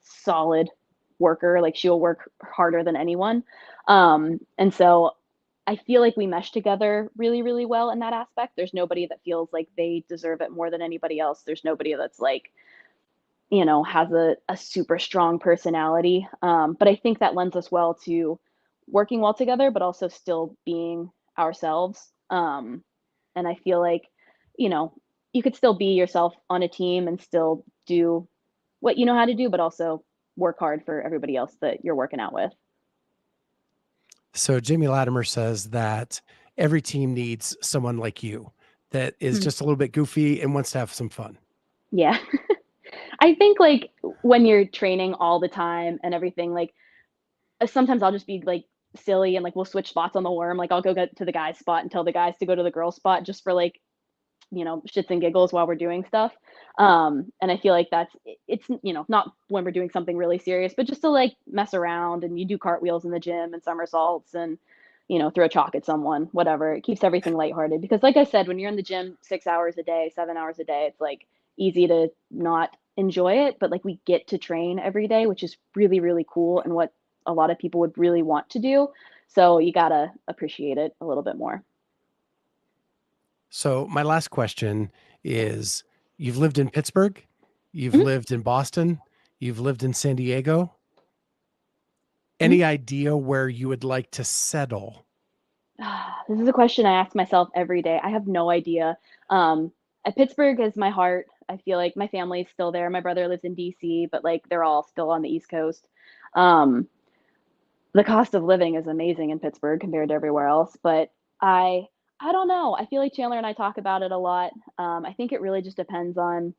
S2: solid worker. Like she'll work harder than anyone. And so I feel like we mesh together really, really well in that aspect. There's nobody that feels like they deserve it more than anybody else. There's nobody that's like, has a super strong personality. But I think that lends us well to working well together, but also still being ourselves. And I feel like, you know, you could still be yourself on a team and still do what you know how to do, but also work hard for everybody else that you're working out with.
S1: So Jamie Latimer says that every team needs someone like you that is
S2: Hmm.
S1: just a little bit goofy and wants to have some fun.
S2: Yeah. I think like when you're training all the time and everything, like sometimes I'll just be like silly and like we'll switch spots on the worm. Like I'll go get to the guy's spot and tell the guys to go to the girl's spot just for like, shits and giggles while we're doing stuff. And I feel like it's, not when we're doing something really serious, but just to like mess around and you do cartwheels in the gym and somersaults and, throw a chalk at someone, whatever. It keeps everything lighthearted because like I said, when you're in the gym 6 hours a day, 7 hours a day, it's like easy to not enjoy it. But like we get to train every day, which is really, really cool and what a lot of people would really want to do. So you gotta appreciate it a little bit more.
S1: So my last question is, you've lived in Pittsburgh, you've
S2: Mhm,
S1: lived in Boston, you've lived in San Diego.
S2: mhm.
S1: Any idea where you would like to settle?
S2: This is a question I ask myself every day. I have no idea. Um, Pittsburgh is my heart. I feel like my family is still there. My brother lives in DC, but like they're all still on the East Coast. Um, the cost of living is amazing in Pittsburgh compared to everywhere else, but I I don't know. I feel like Chandler and I talk about it a lot. I think it really just depends on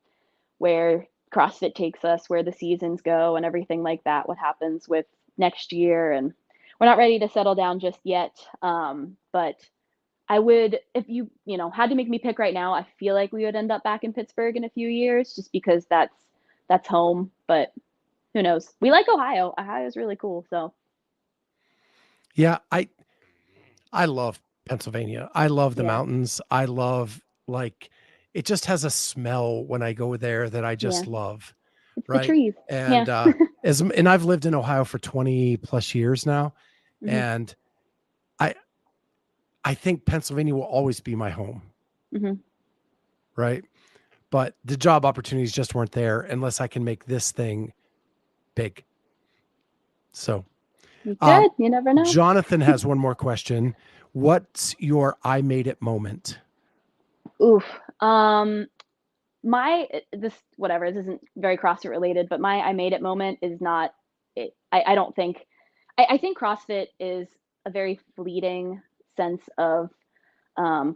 S2: where CrossFit takes us, where the seasons go, and everything like that. What happens with next year, and we're not ready to settle down just yet. But I would, if had to make me pick right now, I feel like we would end up back in Pittsburgh in a few years, just because that's home. But who knows? We like Ohio. Ohio is really cool. So
S1: Yeah, I love Pennsylvania. I love the
S2: yeah,
S1: mountains. I love, like, it just has a smell when I go there that I
S2: yeah,
S1: just love,
S2: it's the
S1: right?
S2: trees. Yeah.
S1: And I've lived in Ohio for 20 plus years now,
S2: Hmm.
S1: and I I think Pennsylvania will always be my home,
S2: Hmm.
S1: right? But the job opportunities just weren't there unless I can make this thing big. So,
S2: You
S1: um,
S2: could. You never know.
S1: Jonathan has one more question. What's your I made it moment?
S2: Oof. My this whatever, this isn't very CrossFit related, but my I made it moment is not it, I don't think I think CrossFit is a very fleeting sense of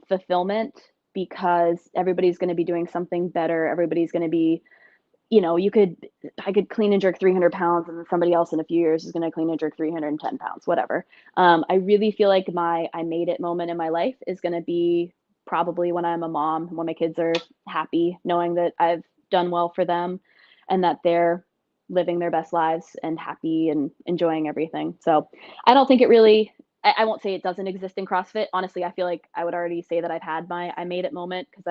S2: fulfillment because everybody's going to be doing something better. Everybody's going to be, I could clean and jerk 300 pounds and then somebody else in a few years is going to clean and jerk 310 pounds, whatever. I really feel like my I made it moment in my life is going to be probably when I'm a mom, when my kids are happy, knowing that I've done well for them and that they're living their best lives and happy and enjoying everything. So I don't think it really, I won't say it doesn't exist in CrossFit. Honestly, I feel like I would already say that I've had my I made it moment because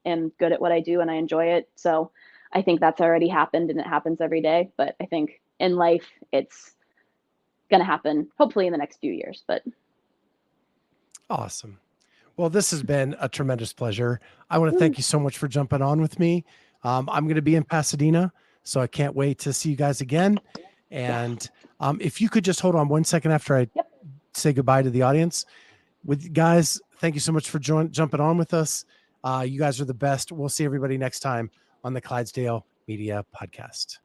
S2: am good at what I do and I enjoy it. So I think that's already happened, and it happens every day. But I think in life, it's going to happen hopefully in the next few years. But
S1: awesome. Well, this has been a tremendous pleasure. I want to thank you so much for jumping on with me. I'm going to be in Pasadena, so I can't wait to see you guys again. And if you could just hold on 1 second after I say goodbye to the audience. With guys, thank you so much for jumping on with us. You guys are the best. We'll see everybody next time on the Clydesdale Media Podcast.